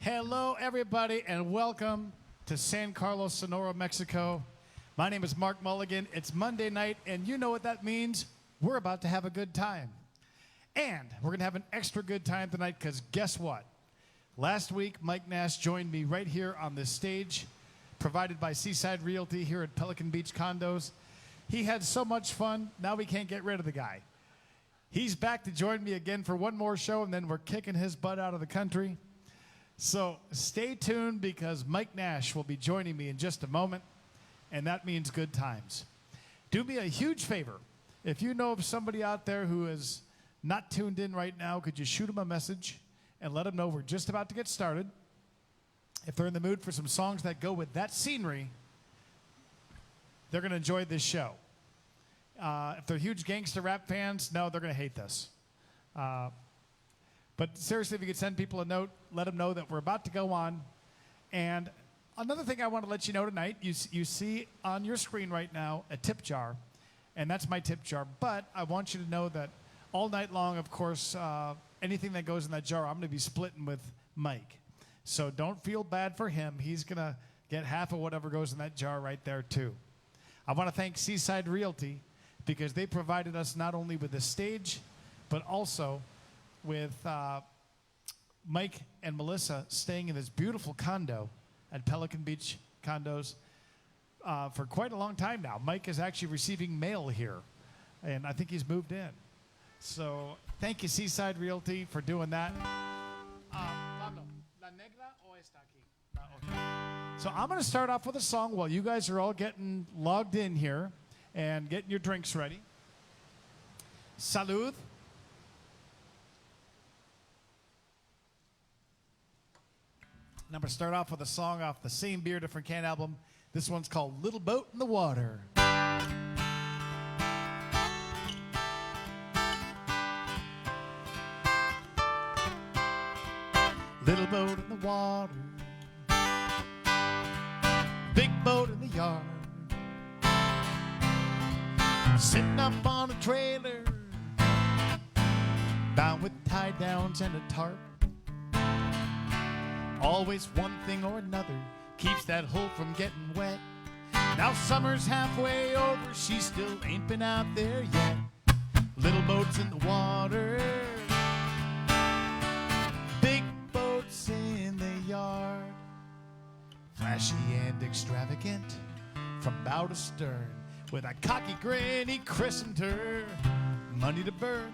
Hello, everybody, and welcome to San Carlos, Sonora, Mexico. My name is Mark Mulligan. It's Monday night, and you know what that means. We're about to have a good time. And we're going to have an extra good time tonight because guess what? Last week, Mike Nash joined me right here on this stage, provided by Seaside Realty here at Pelican Beach Condos. He had so much fun, now we can't get rid of the guy. He's back to join me again for one more show, and then we're kicking his butt out of the country. So stay tuned because Mike Nash will be joining me in just a moment, and that means good times. Do me a huge favor. If you know of somebody out there who is not tuned in right now, could you shoot them a message and let them know we're just about to get started. If they're in the mood for some songs that go with that scenery, they're going to enjoy this show. If they're huge gangster rap fans, no, they're going to hate this. But seriously, if you could send people a note, let them know that we're about to go on. And another thing I want to let you know tonight, you see on your screen right now a tip jar, and that's my tip jar. But I want you to know that all night long, of course, anything that goes in that jar, I'm going to be splitting with Mike. So don't feel bad for him. He's going to get half of whatever goes in that jar right there, too. I want to thank Seaside Realty because they provided us not only with the stage, but also with Mike and Melissa staying in this beautiful condo at Pelican Beach Condos for quite a long time now. Mike is actually receiving mail here, and I think he's moved in. So thank you, Seaside Realty, for doing that. So I'm going to start off with a song while you guys are all getting logged in here and getting your drinks ready. Salud. And I'm going to start off with a song off the same Beer Different Can album. This one's called Little Boat in the Water. Little boat in the water, big boat in the yard, sitting up on a trailer, bound with tie downs and a tarp. Always one thing or another keeps that hull from getting wet. Now summer's halfway over, she still ain't been out there yet. Little boats in the water, big boats in the yard, flashy and extravagant from bow to stern. With a cocky grin he christened her money to burn.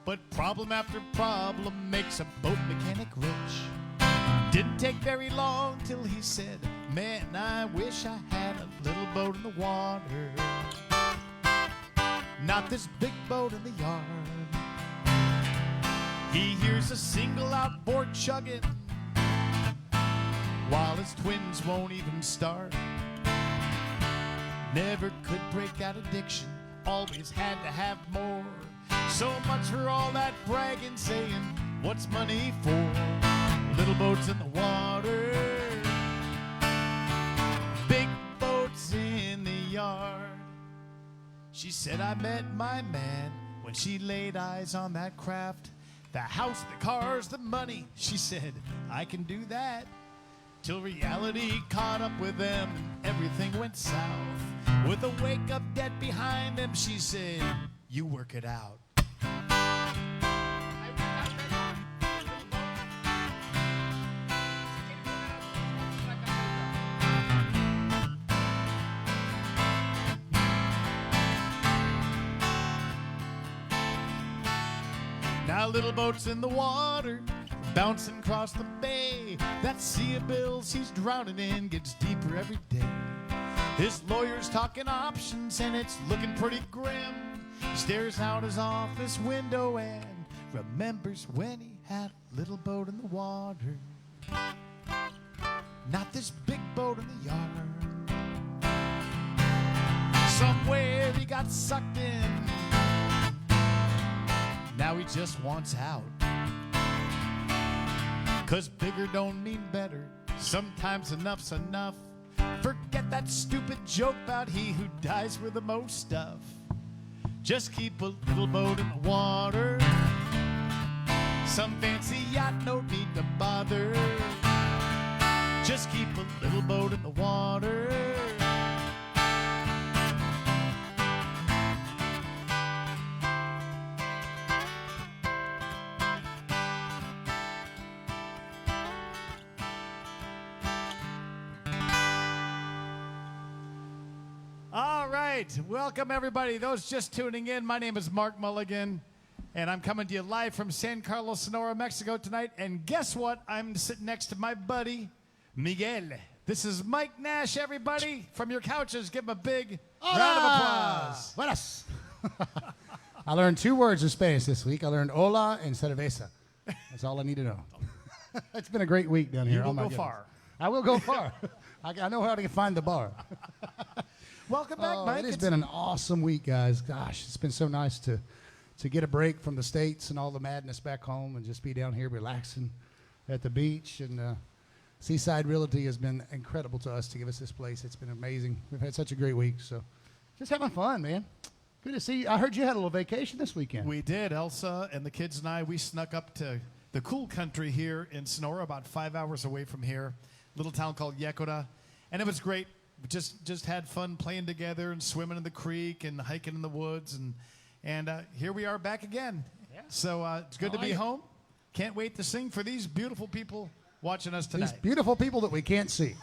But problem after problem makes a boat mechanic rich. Didn't take very long till he said, man, I wish I had a little boat in the water, not this big boat in the yard. He hears a single outboard chugging while his twins won't even start. Never could break out addiction, always had to have more. So much for all that bragging, saying, what's money for? Little boats in the water, big boats in the yard. She said, I met my man when she laid eyes on that craft. The house, the cars, the money. She said, I can do that. Till reality caught up with them and everything went south. With a wake-up debt behind them, she said, you work it out. Now little boats in the water, bouncing across the bay. That sea of bills he's drowning in gets deeper every day. His lawyer's talking options and it's looking pretty grim. He stares out his office window and remembers when he had a little boat in the water, not this big boat in the yard. Somewhere he got sucked in, now he just wants out. 'Cause bigger don't mean better, sometimes enough's enough. Forget that stupid joke about he who dies for the most stuff. Just keep a little boat in the water, some fancy yacht, no need to bother. right. Welcome, everybody. Those just tuning in, my name is Mark Mulligan, and I'm coming to you live from San Carlos, Sonora, Mexico tonight. And guess what? I'm sitting next to my buddy, Miguel. This is Mike Nash, everybody. From your couches, give him a big round of applause. Buenas. I learned 2 words of Spanish this week. I learned hola and cerveza. That's all I need to know. It's been a great week down here. You will go far. I will go far. I know how to find the bar. Welcome back, Mike. It has been an awesome week, guys. Gosh, it's been so nice to get a break from the States and all the madness back home and just be down here relaxing at the beach. And Seaside Realty has been incredible to us to give us this place. It's been amazing. We've had such a great week. So just having fun, man. Good to see you. I heard you had a little vacation this weekend. We did. Elsa and the kids and I, we snuck up to the cool country here in Sonora, about 5 hours away from here, little town called Yecora. And it was great. We just had fun playing together and swimming in the creek and hiking in the woods. And here we are back again. Yeah. So it's good to be home. Can't wait to sing for these beautiful people watching us tonight. These beautiful people that we can't see.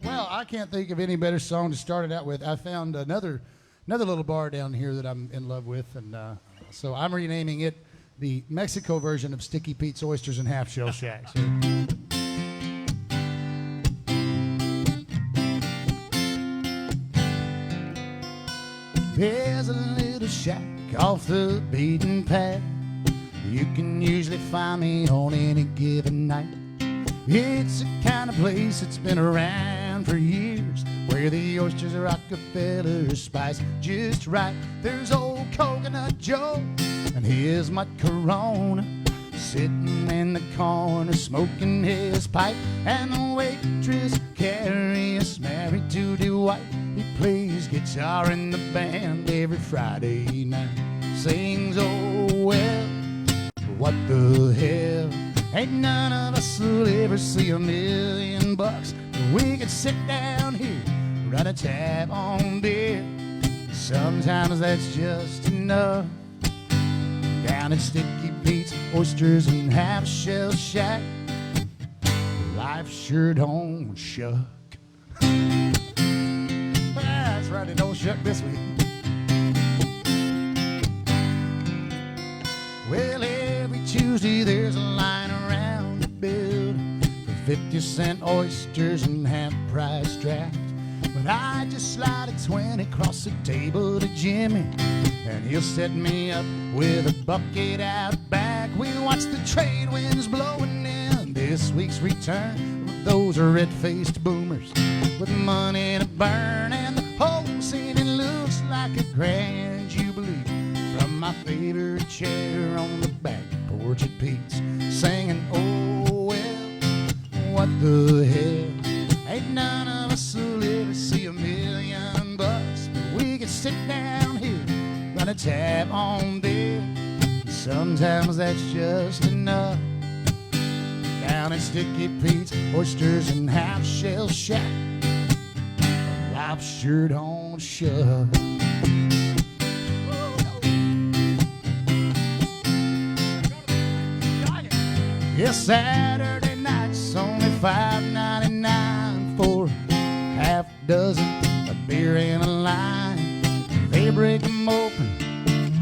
Well, I can't think of any better song to start it out with. I found another little bar down here that I'm in love with, and so I'm renaming it the Mexico version of Sticky Pete's Oysters and Half Shell Shacks. There's a little shack off the beaten path. You can usually find me on any given night. It's the kind of place that's been around for years, where the oysters are Rockefeller spice just right. There's old Coconut Joe and his mud Corona, sitting in the corner smoking his pipe. And the waitress Carrie is married to Dwight. He plays guitar in the band every Friday night. Sings, oh well, what the hell. Ain't none of us will ever see $1 million, but we could sit down here, run a tab on beer. Sometimes that's just enough. Down at Sticky Pete's Oysters and Half Shell Shack, life sure don't shuck. That's right, it don't shuck this week. Well, every Tuesday there's a line around the building for 50-cent oysters and half-price draft. But I just slide a 20 across the table to Jimmy, and he'll set me up with a bucket out back. We watch the trade winds blowing in this week's return. Those are red-faced boomers with money to burn, and the whole scene, it looks like a grand jubilee from my favorite chair on the back porch at Pete's, singing, oh well, what the hell. Ain't none of us will ever see $1 million, but we can sit down here, run a tab on beer. Sometimes that's just enough. Down at Sticky Pete's Oysters and Half Shell Shack, life sure don't shut. Yes, Saturday night's only $5.99 for half dozen of beer and a lime. They break them open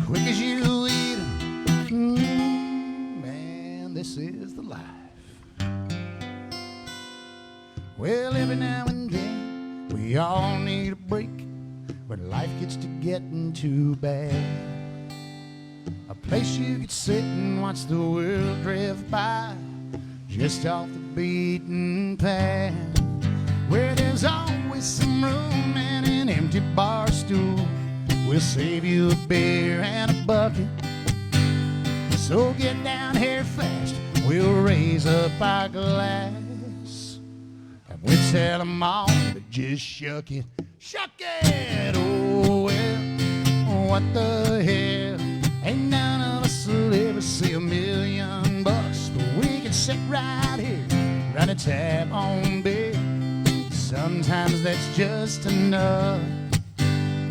quick as you eat them. Man, this is the life. Well, every now and then we all need a break when life gets to getting too bad. A place you could sit and watch the world drift by, just off the beaten path, where there's always some room and an empty bar stool. We'll save you a beer and a bucket, so get down here fast. We'll raise up our glass, and we'll tell them all to just shuck it. Shuck it! Oh well, what the hell. Ain't none of us will ever see $1 million, but we can sit right here, run a tab on beer. Sometimes that's just enough.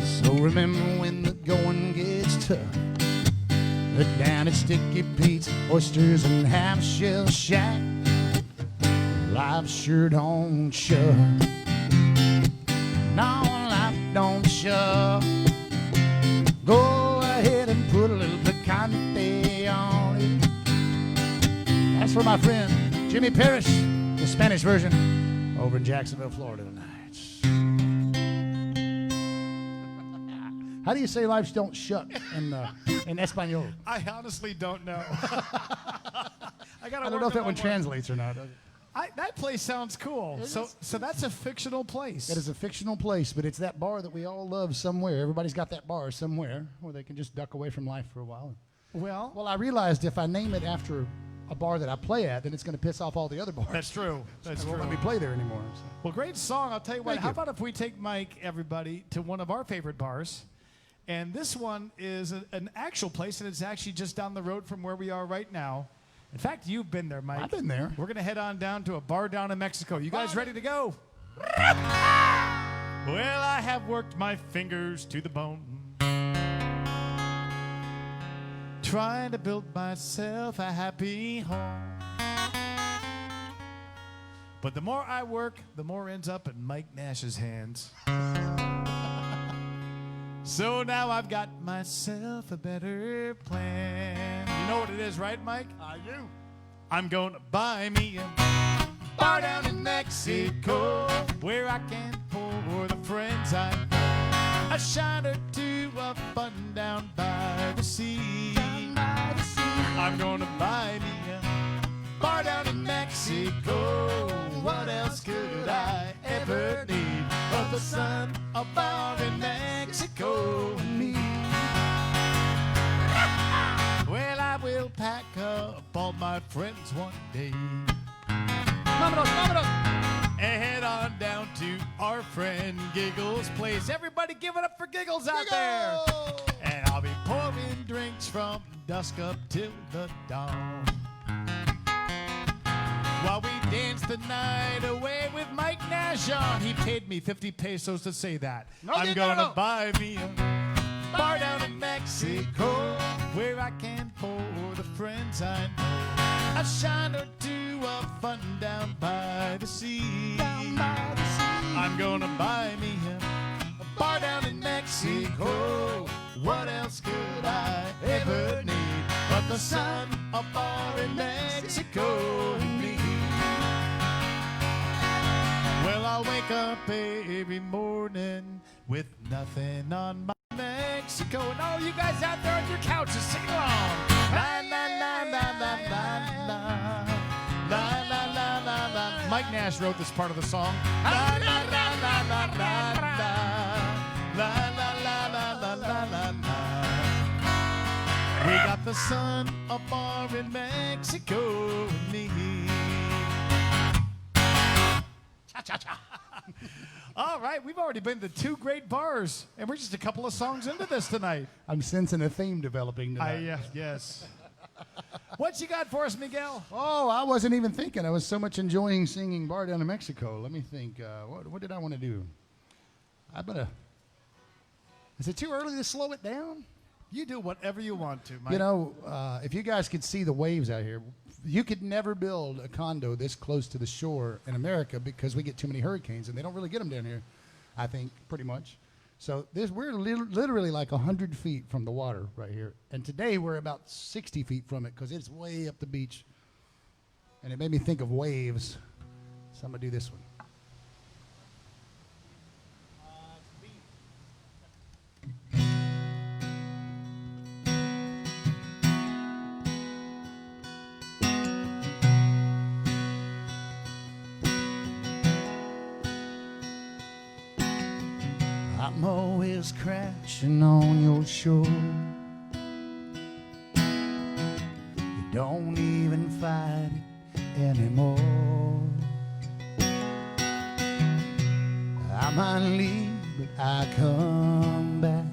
So remember when the going gets tough, look down at Sticky Pete's Oysters and Half Shell Shack, life sure don't shut. No, don't shove. Go ahead and put a little picante on it. That's for my friend Jimmy Parrish, the Spanish version, over in Jacksonville, Florida tonight. How do you say lives don't shut in Espanol? I honestly don't know. I don't know if that one translates or not. That place sounds cool. So that's a fictional place. It is a fictional place, but it's that bar that we all love somewhere. Everybody's got that bar somewhere where they can just duck away from life for a while. Well, I realized if I name it after a bar that I play at, then it's going to piss off all the other bars. that's true. That's They won't true. let me play there anymore. So. Well, great song. I'll tell you what. Thank How you. about if we take Mike, everybody, to one of our favorite bars? And this one is an actual place, and it's actually just down the road from where we are right now. In fact, you've been there, Mike. I've been there. We're going to head on down to a bar down in Mexico. You guys ready to go? Well, I have worked my fingers to the bone, trying to build myself a happy home. But the more I work, the more ends up in Mike Nash's hands. So now I've got myself a better plan. You know what it is, right, Mike? I do. I'm gonna buy me a bar down in Mexico where I can pour the friends I know, a shot or two of fun down by the sea. I'm gonna buy me a bar down in Mexico. What else could I ever need but the sun, a bar in Mexico, and me? Well, I will pack up all my friends one day. Vámonos, vámonos. And head on down to our friend Giggles' place. Everybody give it up for Giggles out there. And I'll be pouring drinks from dusk up till the dawn, while we dance the night away with Mike Nash on. He paid me 50 pesos to say that. I'm gonna buy me a bar down in Mexico where I can pour the friends I know, a shot or two of fun down by the sea. I'm gonna buy me a bar down in Mexico. What else could I ever need but the sun, a bar in Mexico, and me? Well, I'll wake up every morning with nothing on my Mexico. And all you guys out there on your couches, sing along. La la la la la la la. La la la la la. Mike Nash wrote this part of the song. La la la la la la la. La la la la la la la la. We got the sun, a bar in Mexico, and me. Cha-cha-cha. All right, we've already been to two great bars, and we're just a couple of songs into this tonight. I'm sensing a theme developing tonight. Yes. What you got for us, Miguel? Oh, I wasn't even thinking. I was so much enjoying singing Bar Down in Mexico. Let me think. What did I want to do? Is it too early to slow it down? You do whatever you want to, Mike. You know, if you guys could see the waves out here, you could never build a condo this close to the shore in America because we get too many hurricanes, and they don't really get them down here, I think, pretty much. So we're literally like 100 feet from the water right here. And today we're about 60 feet from it because it's way up the beach. And it made me think of waves. So I'm going to do this one. I'm always crashing on your shore. You don't even fight it anymore. I might leave, but I come back.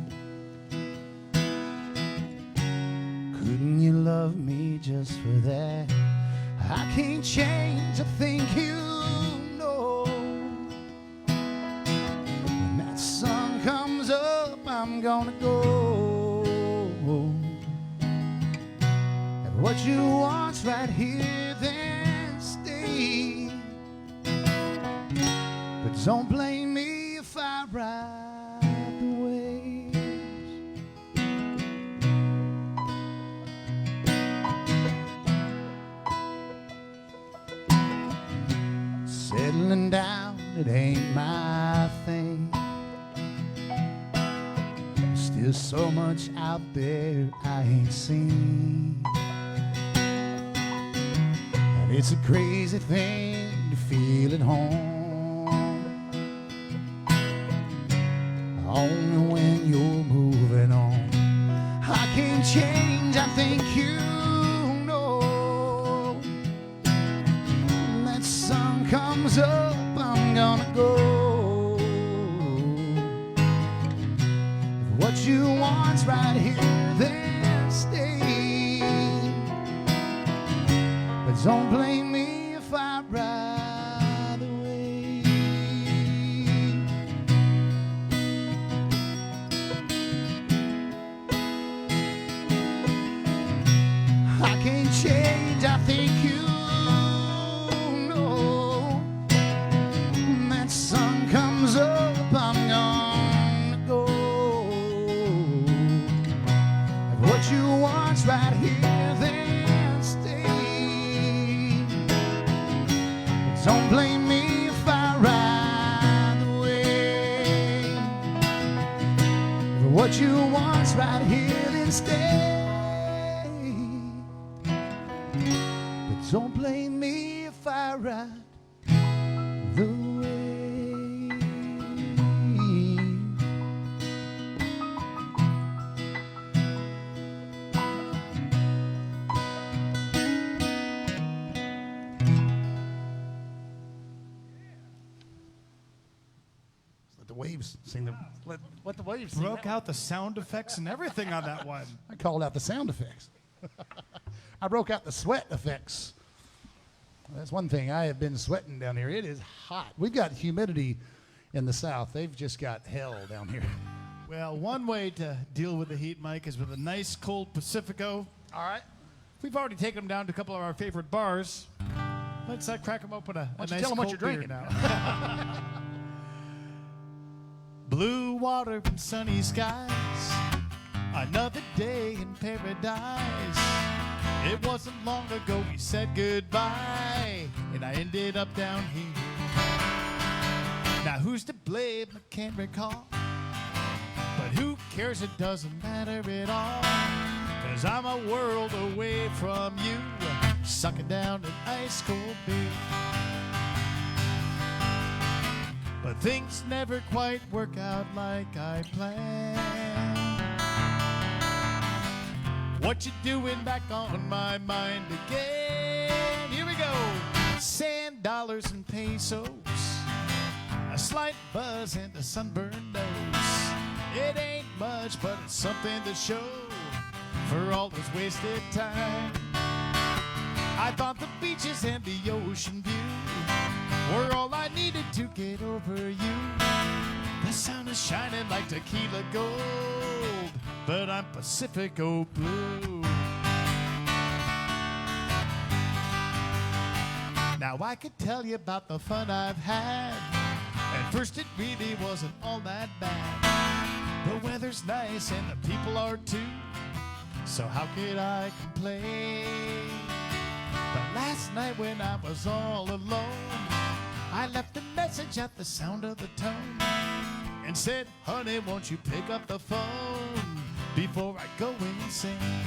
Couldn't you love me just for that? I can't change a thing, you know. When that sun comes up, I'm gonna go. If what you want's right here, then stay. But don't blame me if I ride the settling down, it ain't my thing. Still so much out there I ain't seen. And it's a crazy thing to feel at home, only when you're moving on. I can't change, I think you know. When that sun comes up, I'm gonna go. If what you want's right here, then stay. But don't blame me if I ride away. I can't change, I think you know. When that sun comes up, I'm gonna go. If what you want's right here, then stay. But don't blame me if I ride away. If what you want's right here, then stay. Don't blame me if I ride the way. Let the waves sing the. Let the waves sing. Broke out the sound effects and everything on that one. I called out the sound effects. I broke out the sweat effects. That's one thing. I have been sweating down here. It is hot. We've got humidity in the south. They've just got hell down here. Well, one way to deal with the heat, Mike, is with a nice cold Pacifico. All right. We've already taken them down to a couple of our favorite bars. Let's crack them open a don't you nice tell 'em what cold you're beer drinking? now. Blue water and sunny skies. Another day in paradise. It wasn't long ago we said goodbye, and I ended up down here. Now who's to blame? I can't recall. But who cares? It doesn't matter at all. 'Cause I'm a world away from you, sucking down an ice cold beer. But things never quite work out like I planned. What you doing back on my mind again? Here we go. Sand, dollars, and pesos. A slight buzz and a sunburned nose. It ain't much, but it's something to show for all this wasted time. I thought the beaches and the ocean view were all I needed to get over you. The sun is shining like tequila gold, but I'm Pacifico Blue. Now I could tell you about the fun I've had. At first it really wasn't all that bad. The weather's nice and the people are too, so how could I complain? But last night when I was all alone, I left a message at the sound of the tone and said, honey, won't you pick up the phone before I go insane?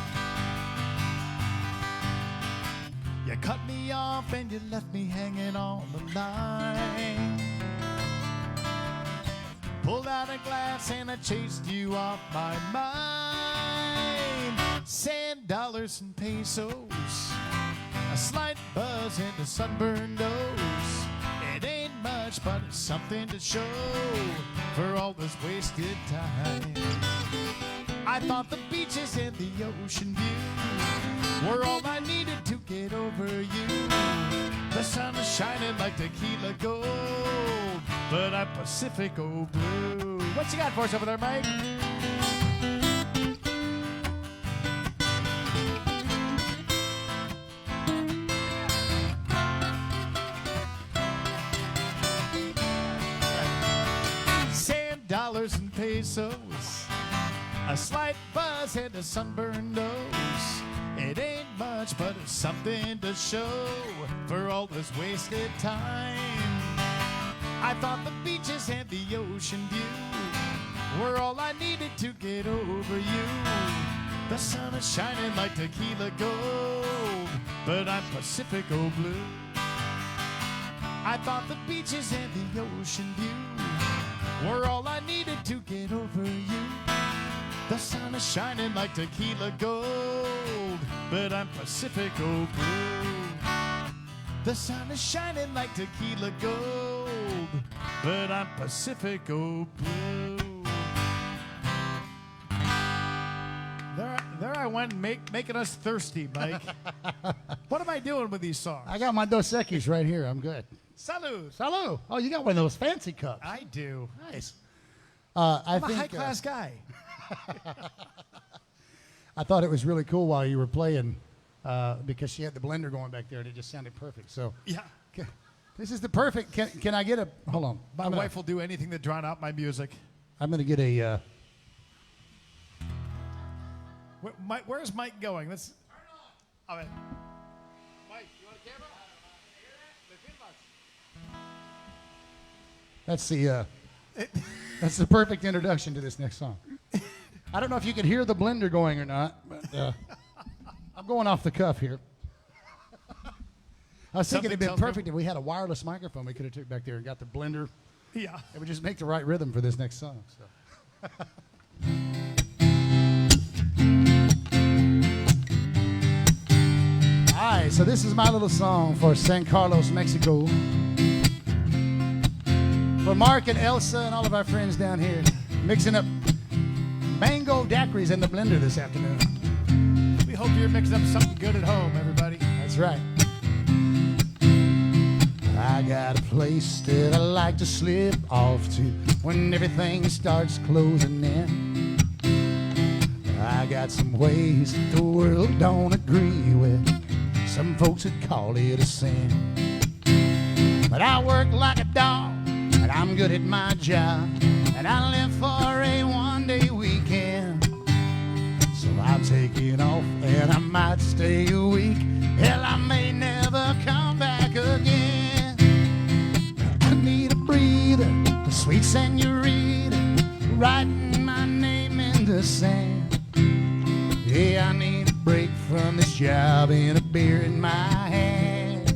You cut me off and you left me hanging on the line. Pulled out a glass and I chased you off my mind. Sand, dollars, and pesos. A slight buzz and a sunburned nose. It ain't much, but it's something to show for all this wasted time. I thought the beaches and the ocean view were all I needed to get over you. The sun is shining like tequila gold, but I'm Pacifico Blue. What you got for us over there, Mike? Sand, dollars, and pesos. A slight buzz and a sunburned nose. It ain't much, but it's something to show for all this wasted time. I thought the beaches and the ocean view were all I needed to get over you. The sun is shining like tequila gold, but I'm Pacifico Blue. I thought the beaches and the ocean view were all I needed to get over you. The sun is shining like tequila gold, but I'm Pacifico Blue. The sun is shining like tequila gold, but I'm Pacifico Blue. There I went making us thirsty, Mike. What am I doing with these songs? I got my Dos Equis right here. I'm good. Salud. Salud. Oh, you got one of those fancy cups. I do. Nice. I'm a high-class guy. I thought it was really cool while you were playing because she had the blender going back there and it just sounded perfect. So Yeah. this is the perfect. Can I get a? Hold on. My wife will do anything to drown out my music. I'm gonna get a. Where's Mike going? Let's turn on. Mike, you want a camera? That's the perfect introduction to this next song. I don't know if you could hear the blender going or not, but I'm going off the cuff here. I was thinking it'd been perfect if we had a wireless microphone we could have took back there and got the blender. Yeah. It would just make the right rhythm for this next song. So. All right, so this is my little song for San Carlos, Mexico. For Mark and Elsa and all of our friends down here, mixing up mango daiquiris in the blender this afternoon. We hope you're mixing up something good at home, everybody. That's right. I got a place that I like to slip off to when everything starts closing in. I got some ways that the world don't agree with. Some folks would call it a sin. But I work like a dog, and I'm good at my job, and I live for a one-day weekend. So I'm taking off, and I might stay a week. Hell, I may never come back again. I need a breather, a sweet senorita, writing my name in the sand. Yeah, I need a break from this job and a beer in my hand.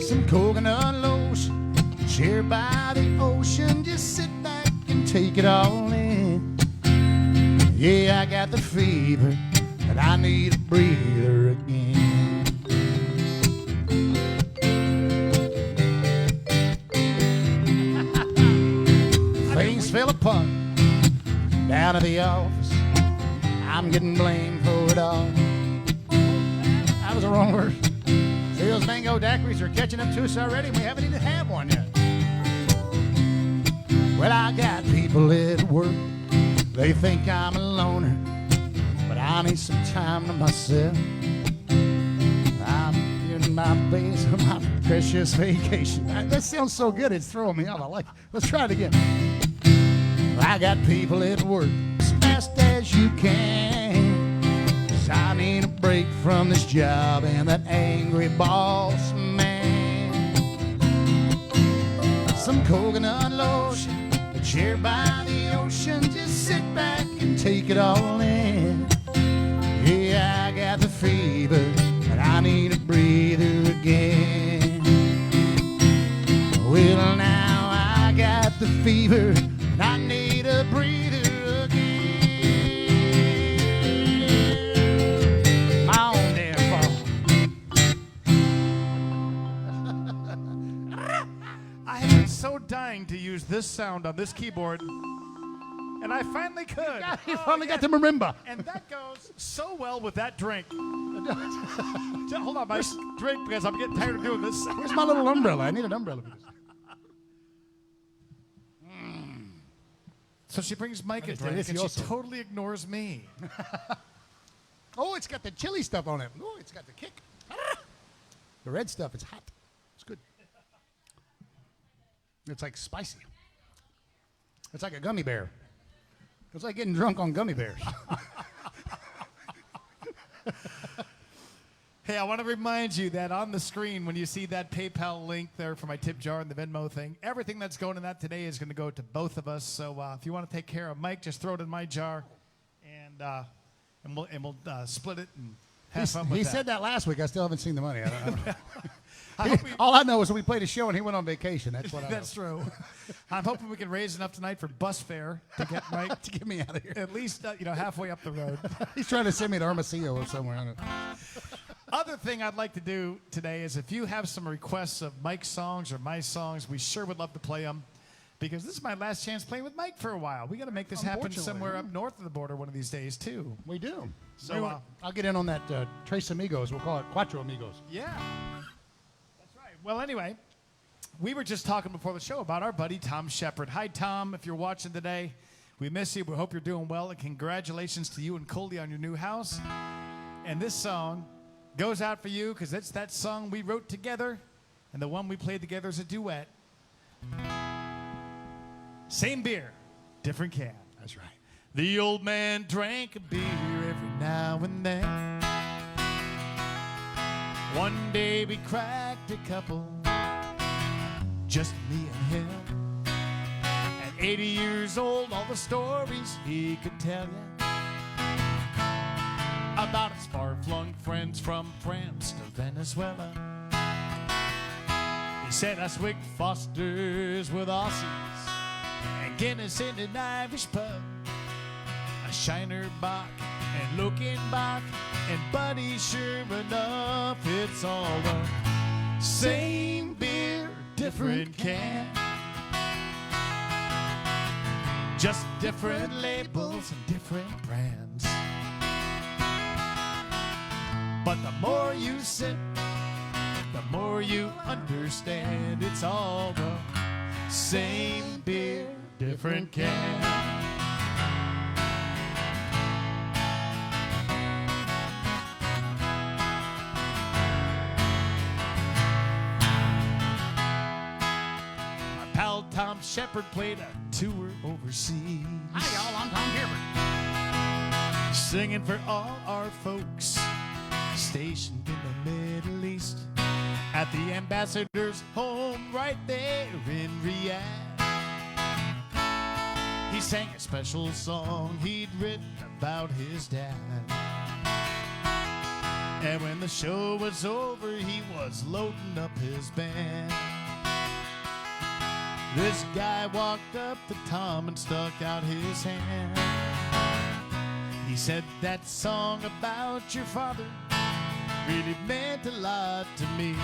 Some coconut lotion, a chair by the ocean, just sit back and take it all in. Yeah, I got the fever, but I need a breather again. Things fell apart down at the office. I'm getting blamed for it all. That was the wrong word. See, those mango daiquiris are catching up to us already, and we haven't even had one yet. Well, I got people at work. They think I'm a loner, but I need some time to myself. I'm in my base of my precious vacation. That sounds so good, it's throwing me off. I like it. Let's try it again. I got people at work as fast as you can, 'cause I need a break from this job and that angry boss man. Some coconut lotion, a chair by the ocean, just sit back and take it all in. Yeah, I got the fever, and I need a breather again. Well, now I got the fever, and I need a breather again. My own damn fault. I have been so dying to use this sound on this keyboard, and I finally could. You finally got the marimba. And that goes so well with that drink. Hold on, my drink, because I'm getting tired of doing this. Where's my little umbrella? I need an umbrella for this. So she brings Mike a drink, and she totally ignores me. Oh, it's got the chili stuff on it. Oh, it's got the kick. The red stuff, it's hot. It's good. It's like spicy. It's like a gummy bear. It's like getting drunk on gummy bears. Hey, I want to remind you that on the screen, when you see that PayPal link there for my tip jar and the Venmo thing, everything that's going in that today is going to go to both of us. So if you want to take care of Mike, just throw it in my jar, and we'll split it and have fun with that. He said that last week. I still haven't seen the money. I hope all I know is we played a show and he went on vacation. That's what I know. That's true. I'm hoping we can raise enough tonight for bus fare to get Mike to get me out of here. at least halfway up the road. He's trying to send me to Hermosillo or somewhere. I don't know. Other thing I'd like to do today is if you have some requests of Mike's songs or my songs, we sure would love to play them because this is my last chance playing with Mike for a while. We got to make this happen somewhere up north of the border one of these days too. We do. So I'll get in on that Tres Amigos. We'll call it Cuatro Amigos. Yeah. That's right. Well, anyway, we were just talking before the show about our buddy Tom Shepard. Hi, Tom, if you're watching today. We miss you. We hope you're doing well. And congratulations to you and Coley on your new house. And this song goes out for you because it's that song we wrote together and the one we played together as a duet. Same beer, different can. That's right. The old man drank a beer every now and then. One day we cracked a couple, just me and him. At 80 years old, all the stories he could tell you about his far-flung friends from France to Venezuela. He said I swigged Fosters with Aussies and Guinness in an Irish pub, a Shiner Bock and looking back, and buddy, sure enough, it's all the same beer, different can. Just different labels and different brands. But the more you sip, the more you understand. It's all the same beer, different can. Tom Shepard played a tour overseas. Hi, y'all. I'm Tom Shepard. Singing for all our folks stationed in the Middle East at the ambassador's home right there in Riyadh. He sang a special song he'd written about his dad. And when the show was over, he was loading up his band. This guy walked up to Tom and stuck out his hand. He said, that song about your father really meant a lot to me,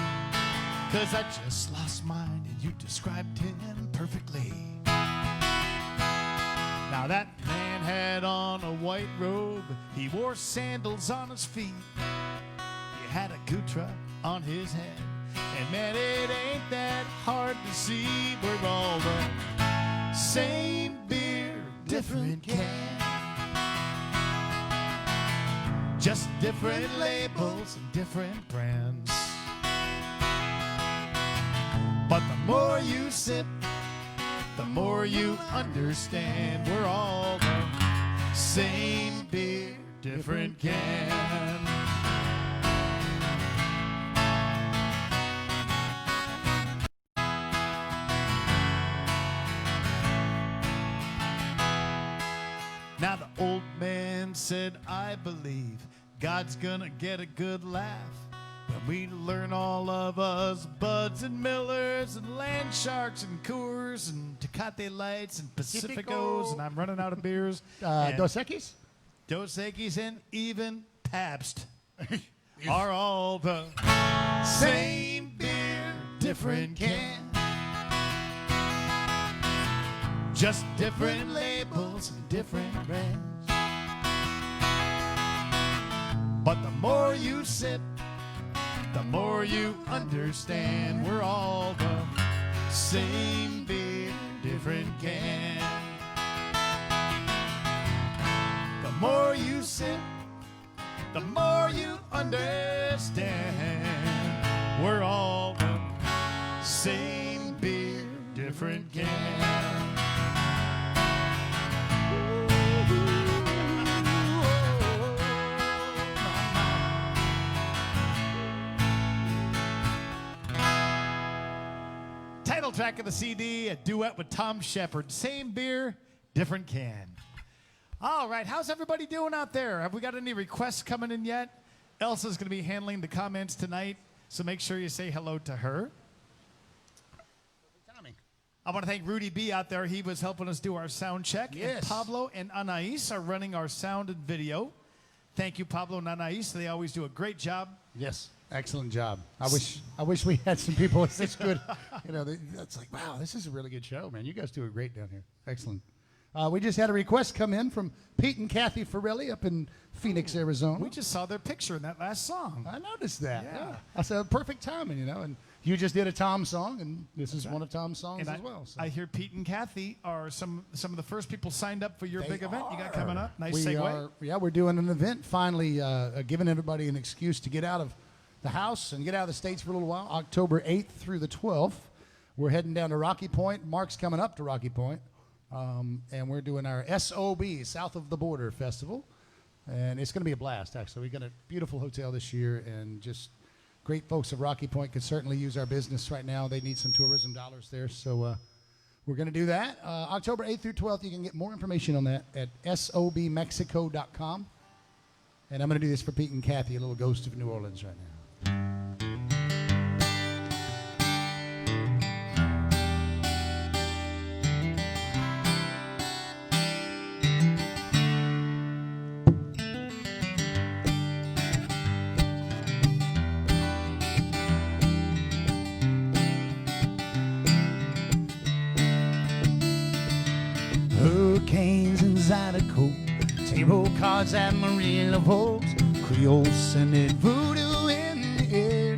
'cause I just lost mine and you described him perfectly. Now that man had on a white robe, he wore sandals on his feet, he had a gutra on his head, and man, it ain't that hard to see. We're all the same beer, different can. Just different labels and different brands. But the more you sip, the more you understand. We're all the same beer, different can. Now the old man said, I believe God's gonna get a good laugh when we learn all of us Buds and Millers and Land Sharks and Coors and Tecate Lights and Pacificos, and I'm running out of beers. Dos Equis? Dos Equis and even Pabst are all the same beer, different can. Just different labels and different brands. But the more you sip, the more you understand. We're all the same beer, different can. The more you sip, the more you understand. We're all the same beer, different can. Title track of the CD, a duet with Tom Shepard. Same beer, different can. All right, how's everybody doing out there? Have we got any requests coming in yet? Elsa's going to be handling the comments tonight, so make sure you say hello to her. I want to thank Rudy B out there. He was helping us do our sound check. Yes. And Pablo and Anais are running our sound and video. Thank you, Pablo and Anais. They always do a great job. Yes, excellent job. I wish we had some people this good. You know, it's like, wow, this is a really good show, man. You guys do it great down here. Excellent. We just had a request come in from Pete and Kathy Farrelly up in Phoenix, Arizona. We just saw their picture in that last song. I noticed that. Yeah. I said perfect timing, you know. And you just did a Tom song, and this is one of Tom's songs And as well. So. I hear Pete and Kathy are some of the first people signed up for your They big event you got are. coming up. Nice We segue. we're doing an event finally, giving everybody an excuse to get out of the house and get out of the States for a little while. October 8th through the 12th. We're heading down to Rocky Point. Mark's coming up to Rocky Point. And we're doing our SOB, South of the Border Festival. And it's going to be a blast, actually. We got a beautiful hotel this year, and just great folks of Rocky Point could certainly use our business right now. They need some tourism dollars there. So we're going to do that. October 8th through 12th, you can get more information on that at sobmexico.com. And I'm going to do this for Pete and Kathy, a little Ghost of New Orleans right now. Hurricanes and Zydeco, tarot cards at Marina Volks, Creole scented voodoo in the air.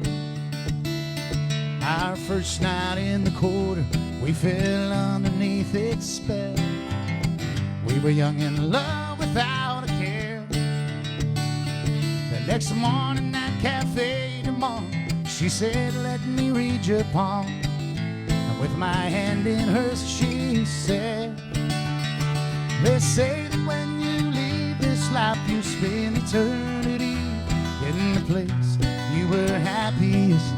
Our first night in the quarter, we fell underneath its spell. We were young and in love without a care. The next morning at Cafe du Monde, she said, "Let me read your palm." And with my hand in hers, she said, "They say that when you leave this life, you spend eternity in the place you were happiest.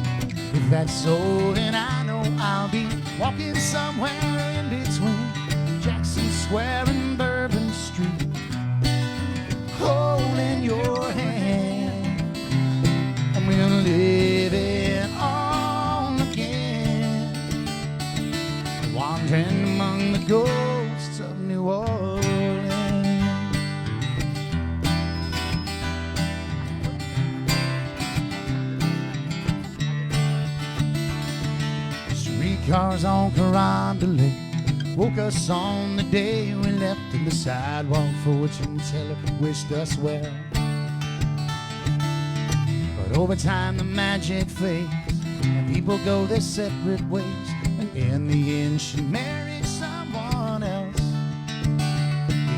If that's so, then I know I'll be walking somewhere in between Jackson Square and Bourbon Street, holding your hand, and we'll live it all again, wandering among the ghosts of New Orleans." Streetcars on Carondelet woke us on the day we left, and the sidewalk fortune teller wished us well. But over time the magic fades, and people go their separate ways, and in the end she married someone else.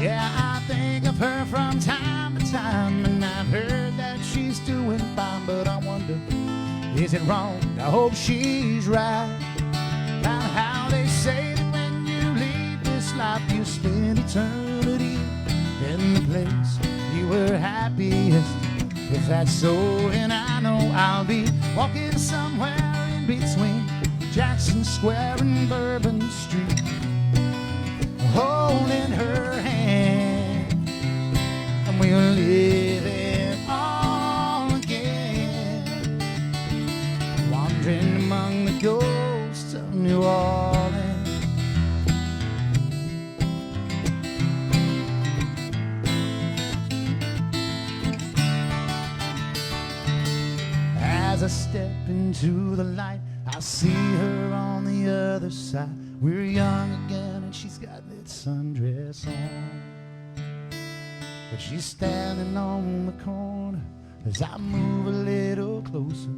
Yeah, I think of her from time to time, and I've heard that she's doing fine, but I wonder, is it wrong? I hope she's right. About how they say that when you leave this life, you spend eternity in the place you were happiest. If that's so, then I know I'll be walking somewhere in between Jackson Square and Bourbon Street, holding her hand, and we'll live it all again, wandering among the ghosts of New Orleans. As I step into the light, I see her on the other side. We're young again, and she's got that sundress on, but she's standing on the corner as I move a little closer.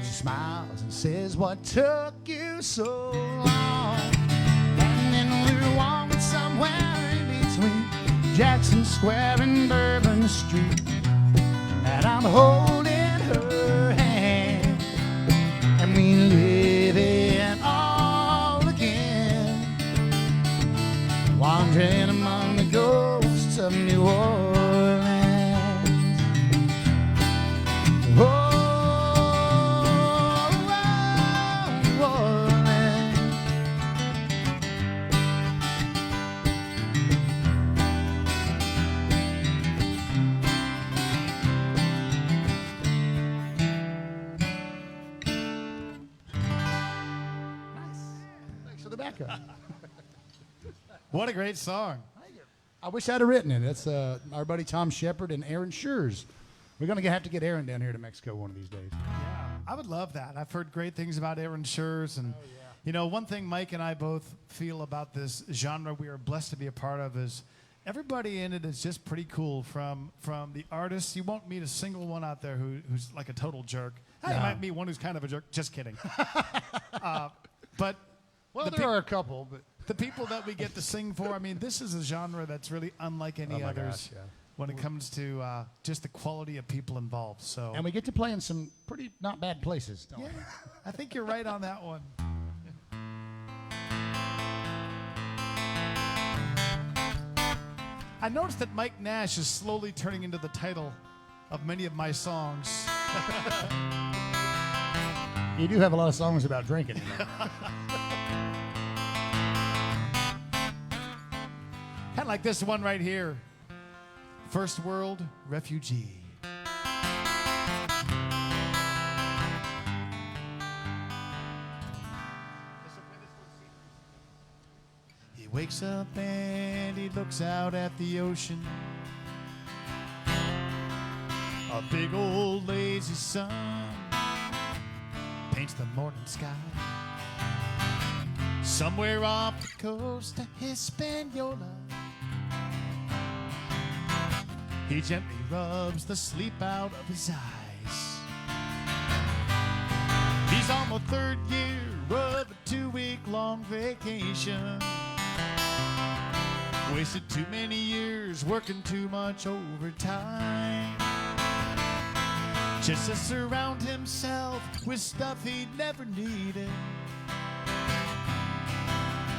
She smiles and says, "What took you so long?" And then we're walking somewhere in between Jackson Square and Bourbon Street, and I'm holding her hand, and we live it all again, wandering among the ghosts of New Orleans. Oh, New Orleans. back up. What a great song. I wish I'd have written it. That's our buddy Tom Shepard and Aaron Schurz. We're going to have to get Aaron down here to Mexico one of these days. Yeah, I would love that. I've heard great things about Aaron Schurz. And, you know, one thing Mike and I both feel about this genre we are blessed to be a part of is everybody in it is just pretty cool. From the artists, you won't meet a single one out there who's like a total jerk. You might meet one who's kind of a jerk. Just kidding. But there are a couple, but the people that we get to sing for, I mean, this is a genre that's really unlike any others when it comes to just the quality of people involved. So, and we get to play in some pretty not bad places. Don't we? I think you're right on that one. I noticed that Mike Nash is slowly turning into the title of many of my songs. You do have a lot of songs about drinking. Kind of like this one right here. First World Refugee. He wakes up and he looks out at the ocean. A big old lazy sun paints the morning sky. Somewhere off the coast of Hispaniola, he gently rubs the sleep out of his eyes. He's on the third year of a 2-week-long vacation. Wasted too many years working too much overtime, just to surround himself with stuff he never needed,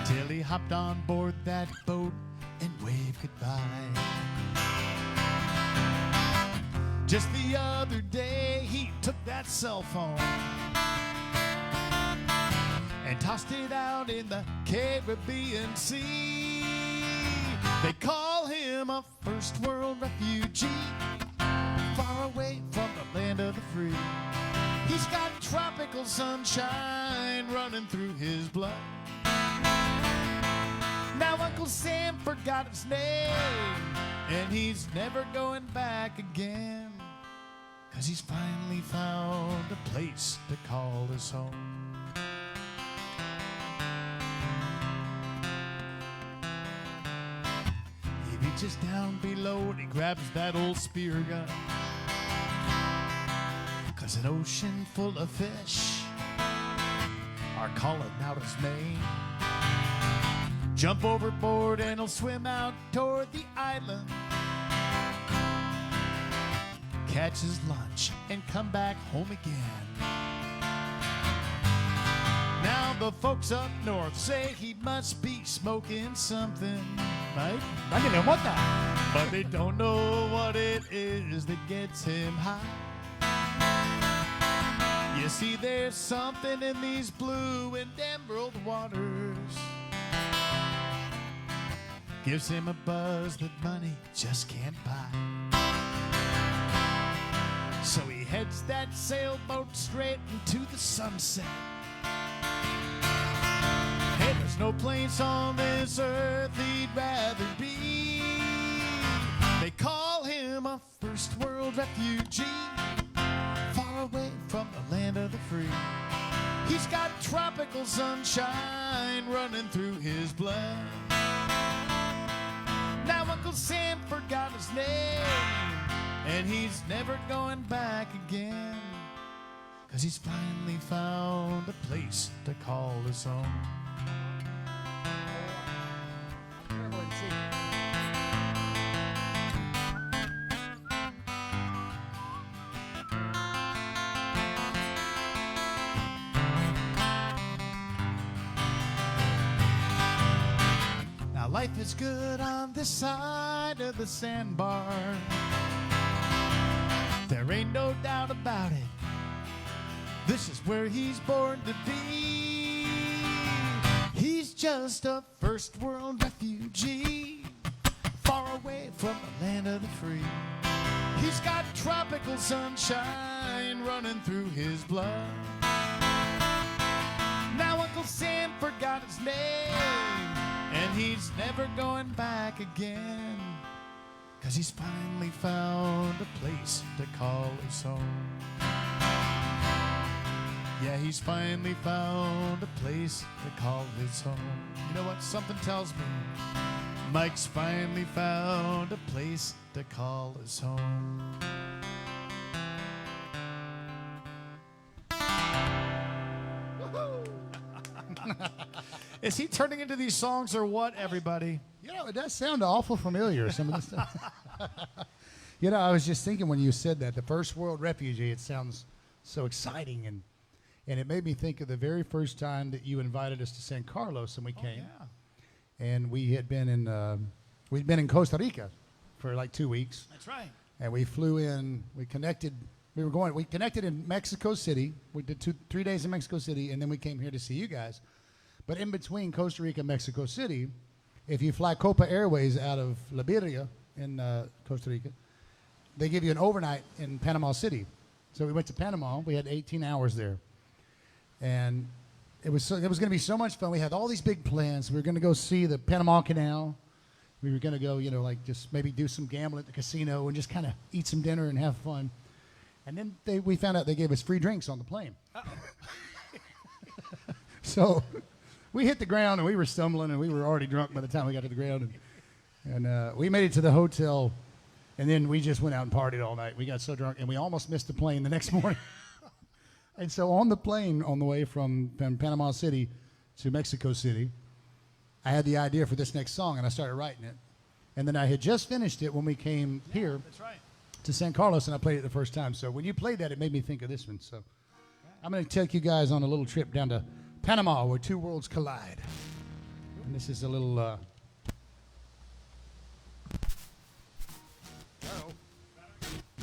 till he hopped on board that boat and waved goodbye. Just the other day he took that cell phone and tossed it out in the Caribbean Sea. They call him a first world refugee, far away from the land of the free. He's got tropical sunshine running through his blood. Now Uncle Sam forgot his name, and he's never going back again, 'cause he's finally found a place to call his home. He reaches down below and he grabs that old spear gun, 'cause an ocean full of fish are calling out his name. Jump overboard and he'll swim out toward the island, catch his lunch and come back home again. Now the folks up north say he must be smoking something, right? I didn't know what that. But they don't know what it is that gets him high. You see, there's something in these blue and emerald waters, gives him a buzz that money just can't buy. So he heads that sailboat straight into the sunset. Hey, there's no place on this earth he'd rather be. They call him a first world refugee, far away from the land of the free. He's got tropical sunshine running through his blood. Now Uncle Sam forgot his name, and he's never going back again, 'cause he's finally found a place to call his own. Now life is good on this side of the sandbar, there ain't no doubt about it. This is where he's born to be. He's just a first world refugee, far away from the land of the free. He's got tropical sunshine running through his blood. Now Uncle Uncle Sam forgot his name, and he's never going back again, 'cause he's finally found a place to call his home. Yeah, he's finally found a place to call his home. You know what? Something tells me Mike's finally found a place to call his home. Is he turning into these songs or what, everybody? You know, it does sound awful familiar, some of this stuff. You know, I was just thinking when you said that, the First World Refugee, it sounds so exciting, and it made me think of the very first time that you invited us to San Carlos, and we came. Yeah. And we had been we'd been in Costa Rica for like 2 weeks. That's right. And we flew in, we connected in Mexico City. We did 3 days in Mexico City, and then we came here to see you guys. But in between Costa Rica and Mexico City, if you fly Copa Airways out of La Birria in Costa Rica, they give you an overnight in Panama City. So we went to Panama. We had 18 hours there. And it was going to be so much fun. We had all these big plans. We were going to go see the Panama Canal. We were going to go, you know, like just maybe do some gambling at the casino and just kind of eat some dinner and have fun. And then we found out they gave us free drinks on the plane. So we hit the ground and we were stumbling and we were already drunk by the time we got to the ground. And we made it to the hotel, and then we just went out and partied all night. We got so drunk and we almost missed the plane the next morning. And so on the plane, on the way from Panama City to Mexico City, I had the idea for this next song, and I started writing it. And then I had just finished it when we came here That's right. to San Carlos, and I played it the first time. So when you played that, it made me think of this one. So I'm going to take you guys on a little trip down to Panama, where two worlds collide. And this is a little...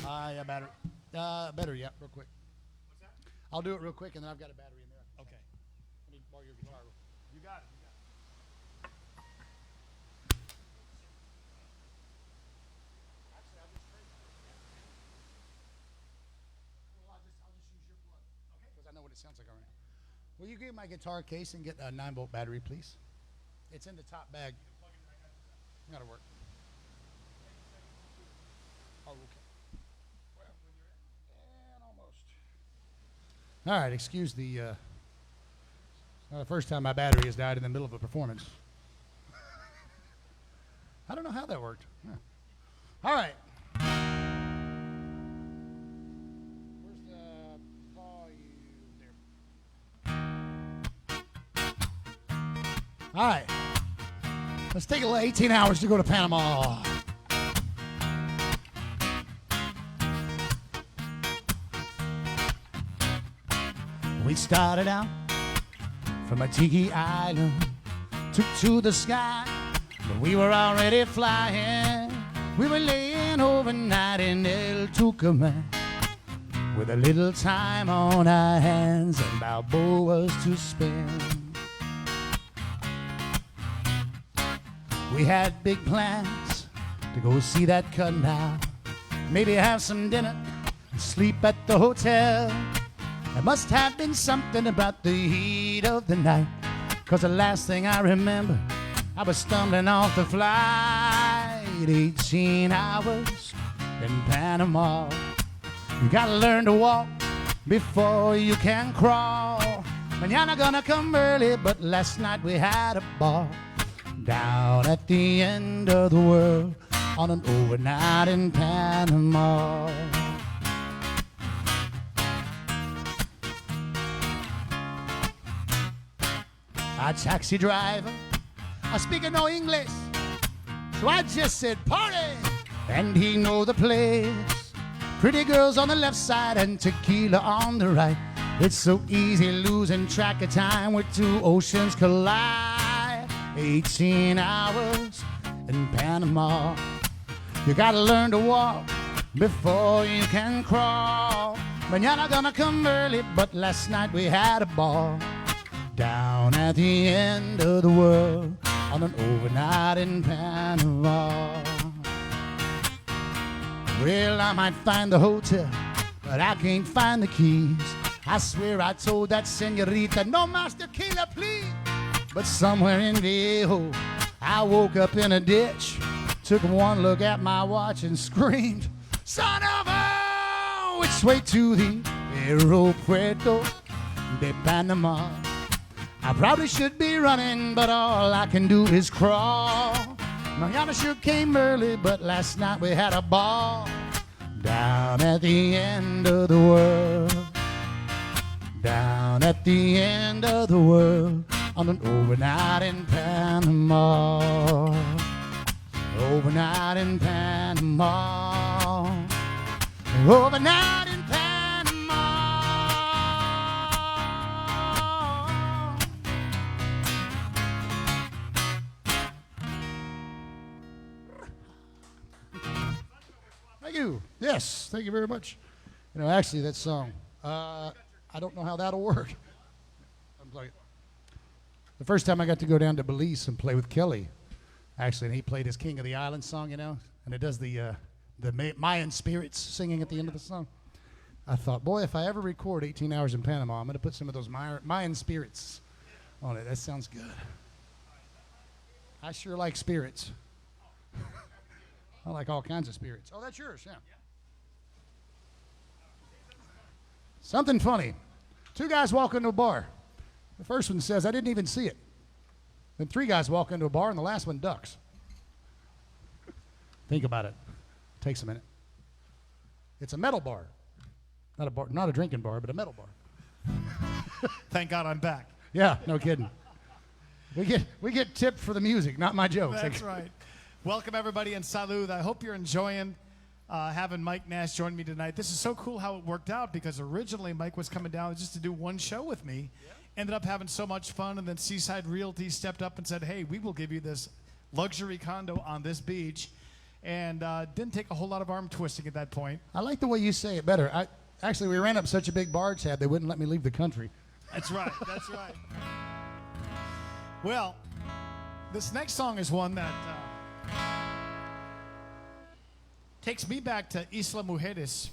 yeah, battery. Battery, yeah, real quick. I'll do it real quick, and then I've got a battery in there. Okay. Let me borrow your guitar. You got it. Actually, I'll just trade it. Well, I'll just use your plug. Okay. Because I know what it sounds like already. Will you give my guitar case and get a 9-volt battery, please? It's in the top bag. That'll work. Oh, okay. Well, when you're in. And almost. All right, excuse the first time my battery has died in the middle of a performance. I don't know how that worked. Yeah. All right. Where's the volume there? All right. Let's take 18 hours to go to Panama. We started out from a tiki island, took to the sky, but we were already flying. We were laying overnight in El Tucumán, with a little time on our hands and Balboas to spend. We had big plans to go see that canal, maybe have some dinner and sleep at the hotel. There must have been something about the heat of the night, 'cause the last thing I remember, I was stumbling off the flight. 18 hours in Panama. You gotta learn to walk before you can crawl. Mañana gonna come early, but last night we had a ball down at the end of the world on an overnight in Panama. A taxi driver, I speak no English, so I just said party, and he know the place. Pretty girls on the left side and tequila on the right. It's so easy losing track of time where two oceans collide. 18 hours in Panama. You gotta learn to walk before you can crawl. Mañana gonna come early, but last night we had a ball down at the end of the world on an overnight in Panama. Well, I might find the hotel, but I can't find the keys. I swear I told that senorita, no mas tequila, please. But somewhere in Viejo, I woke up in a ditch, took one look at my watch and screamed, son of a, which way to the aeropuerto de Panama? I probably should be running, but all I can do is crawl. Mañana sure came early, but last night we had a ball. Down at the end of the world, down at the end of the world, on an overnight in Panama. Overnight in Panama. Overnight in Panama. Thank you. Yes, thank you very much. You know, actually, that song, I don't know how that'll work. Unplug it. The first time I got to go down to Belize and play with Kelly, actually, and he played his King of the Island song, you know, and it does the Mayan spirits singing at the end of the song. I thought, boy, if I ever record 18 Hours in Panama, I'm going to put some of those Mayan spirits on it. That sounds good. I sure like spirits. I like all kinds of spirits. Oh, that's yours, yeah. Something funny. Two guys walk into a bar. The first one says, I didn't even see it. Then three guys walk into a bar, and the last one ducks. Think about it. Takes a minute. It's a metal bar. Not a drinking bar, but a metal bar. Thank God I'm back. Yeah, no kidding. We get tipped for the music, not my jokes. That's right. Welcome, everybody, and salud. I hope you're enjoying having Mike Nash join me tonight. This is so cool how it worked out, because originally Mike was coming down just to do one show with me. Yeah. Ended up having so much fun, and then Seaside Realty stepped up and said, hey, we will give you this luxury condo on this beach. And didn't take a whole lot of arm twisting at that point. I like the way you say it better. Actually, we ran up such a big bar tab, they wouldn't let me leave the country. That's right. That's right. Well, this next song is one that takes me back to Isla Mujeres,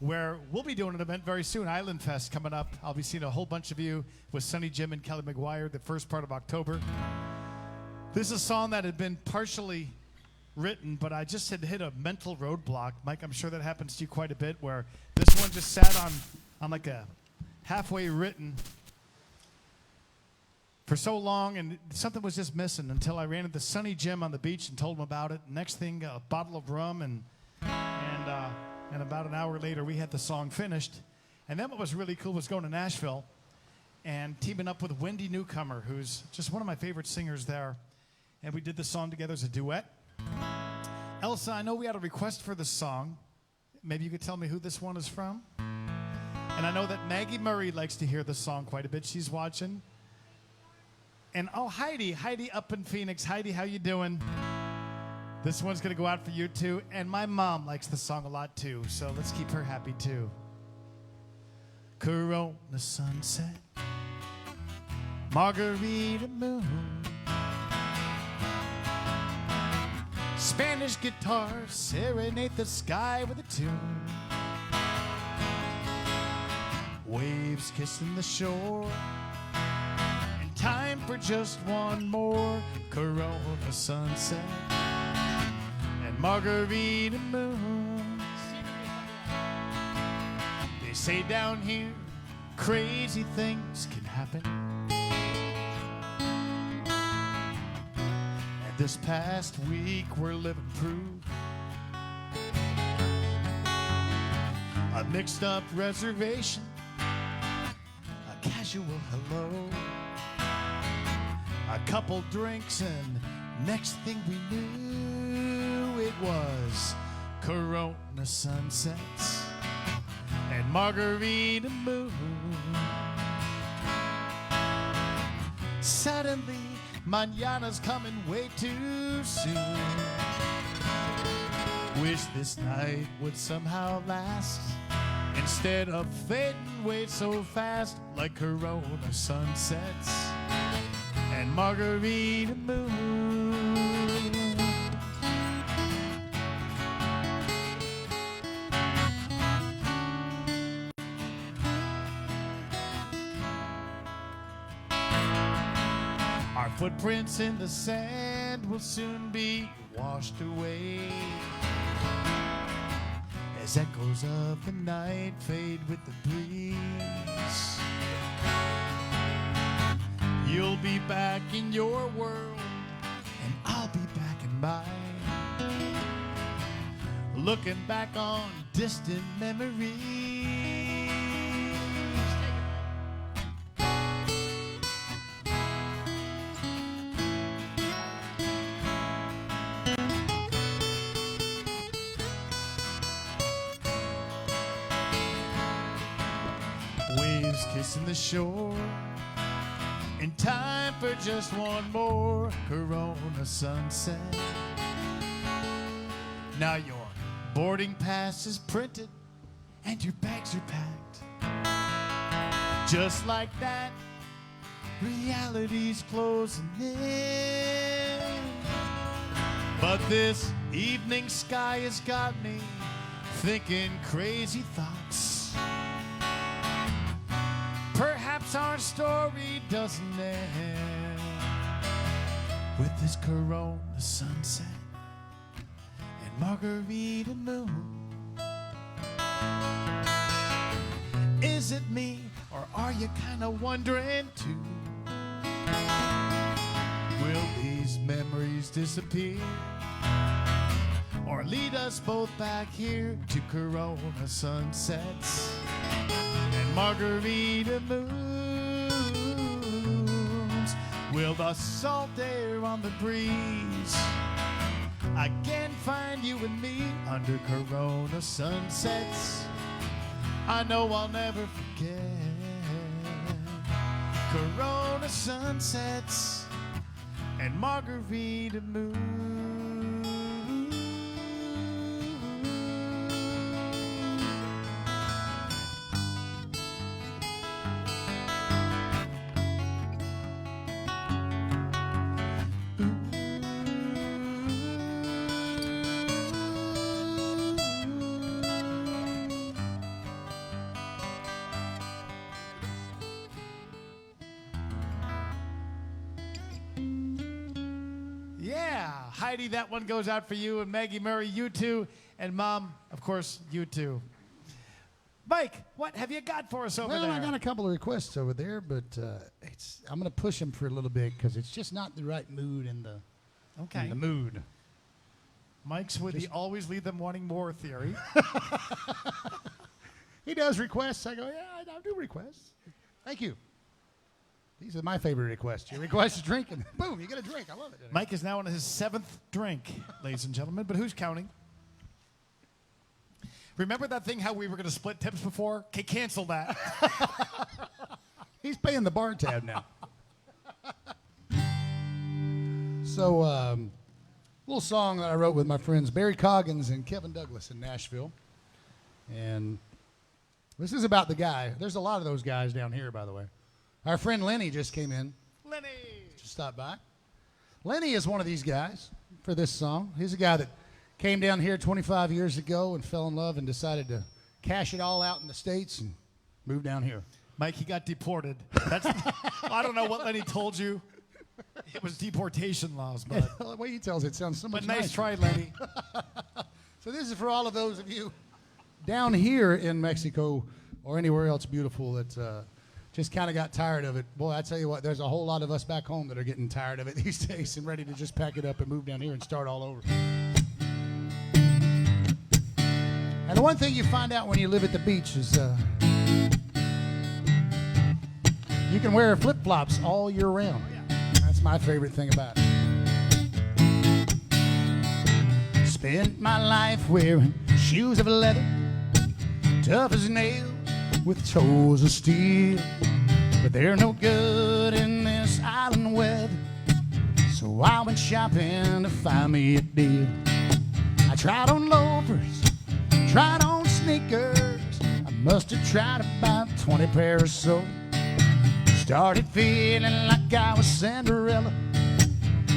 where we'll be doing an event very soon, Island Fest, coming up. I'll be seeing a whole bunch of you with Sonny Jim and Kelly McGuire the first part of October. This is a song that had been partially written, but I just had hit a mental roadblock. Mike, I'm sure that happens to you quite a bit, where this one just sat on like a halfway written for so long, and something was just missing until I ran into Sonny Jim on the beach and told him about it. Next thing, a bottle of rum, and about an hour later, we had the song finished. And then what was really cool was going to Nashville and teaming up with Wendy Newcomer, who's just one of my favorite singers there. And we did the song together as a duet. Elsa, I know we had a request for this song. Maybe you could tell me who this one is from? And I know that Maggie Murray likes to hear this song quite a bit. She's watching. And oh, Heidi up in Phoenix. Heidi, how you doing? This one's going to go out for you too. And my mom likes the song a lot too, so let's keep her happy too. Corona sunset, Margarita moon, Spanish guitar serenade the sky with a tune, waves kissing the shore, and time for just one more Corona sunset and Margarita moons. They say down here crazy things can happen. This past week we're living proof. A mixed up reservation, a casual hello, a couple drinks, and next thing we knew it was Corona sunsets and Margarita moon. Suddenly Mañana's coming way too soon. Wish this night would somehow last, instead of fading away so fast, like Corona sunsets and Margarita moon. Footprints in the sand will soon be washed away as echoes of the night fade with the breeze. You'll be back in your world, and I'll be back in mine, looking back on distant memories. Waves kissing the shore, in time for just one more Corona sunset. Now your boarding pass is printed and your bags are packed. Just like that, reality's closing in. But this evening sky has got me thinking crazy thoughts. Perhaps our story doesn't end with this Corona sunset and Margarita moon. Is it me, or are you kind of wondering too? Will these memories disappear, or lead us both back here to Corona sunsets and Margarita moons? Will the salt air on the breeze again find you and me under Corona sunsets? I know I'll never forget Corona sunsets and Margarita moons. Yeah, Heidi, that one goes out for you, and Maggie Murray, you too, and Mom, of course, you too. Mike, what have you got for us over there? Well, I got a couple of requests over there, but I'm going to push them for a little bit because it's just not the right mood in the mood. Mike's with the always leave them wanting more theory. He does requests. I go, yeah, I do requests. Thank you. These are my favorite requests. Your request is drink, and boom, you get a drink. I love it. Mike is now on his 7th drink, ladies and gentlemen, but who's counting? Remember that thing how we were going to split tips before? Okay, cancel that. He's paying the bar tab now. So, little song that I wrote with my friends Barry Coggins and Kevin Douglas in Nashville. And this is about the guy. There's a lot of those guys down here, by the way. Our friend Lenny just came in. Lenny! Just stopped by. Lenny is one of these guys for this song. He's a guy that came down here 25 years ago and fell in love and decided to cash it all out in the States and move down here. Mike, he got deported. I don't know what Lenny told you. It was deportation laws, but The way he tells it sounds so much nice nicer. try, Lenny. So this is for all of those of you down here in Mexico or anywhere else beautiful that just kind of got tired of it. Boy, I tell you what, there's a whole lot of us back home that are getting tired of it these days and ready to just pack it up and move down here and start all over. And the one thing you find out when you live at the beach is you can wear flip-flops all year round. That's my favorite thing about it. Spent my life wearing shoes of leather, tough as nails with toes of steel. But they're no good in this island weather, so I went shopping to find me a deal. I tried on loafers, tried on sneakers. I must have tried about 20 pairs or so. Started feeling like I was Cinderella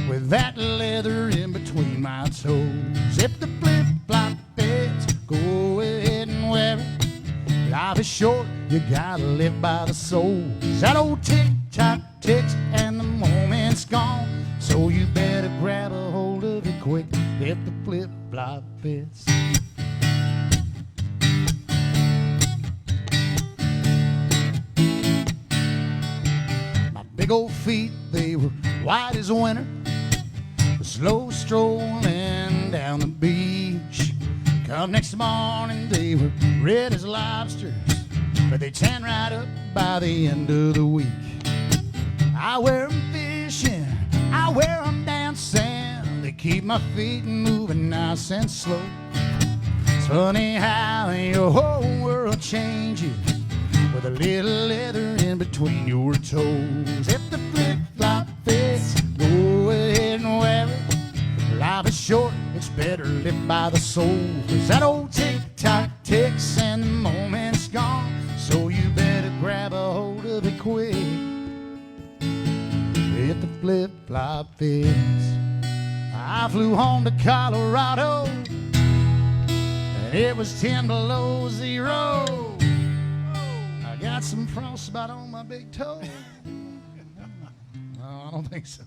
with that leather in between my toes. If the flip-flop fits, go ahead and wear it. Life is short, you gotta live by the soul. That old tick-tock ticks and the moment's gone, so you better grab a hold of it quick if the flip-flop fits. My big old feet, they were white as winter, slow strolling down the beach. Come next morning, they were red as lobsters, but they tan right up by the end of the week. I wear 'em fishing, I wear 'em dancing. They keep my feet moving nice and slow. It's funny how your whole world changes with a little leather in between your toes. If the flip-flop fits, go ahead and wear it. Life is short, it's better lived by the soul. 'Cause that old tick-tock ticks and the moment's gone, so you better grab a hold of it quick if the flip-flop fits. I flew home to Colorado and it was 10 below zero. I got some frostbite on my big toe. No, I don't think so.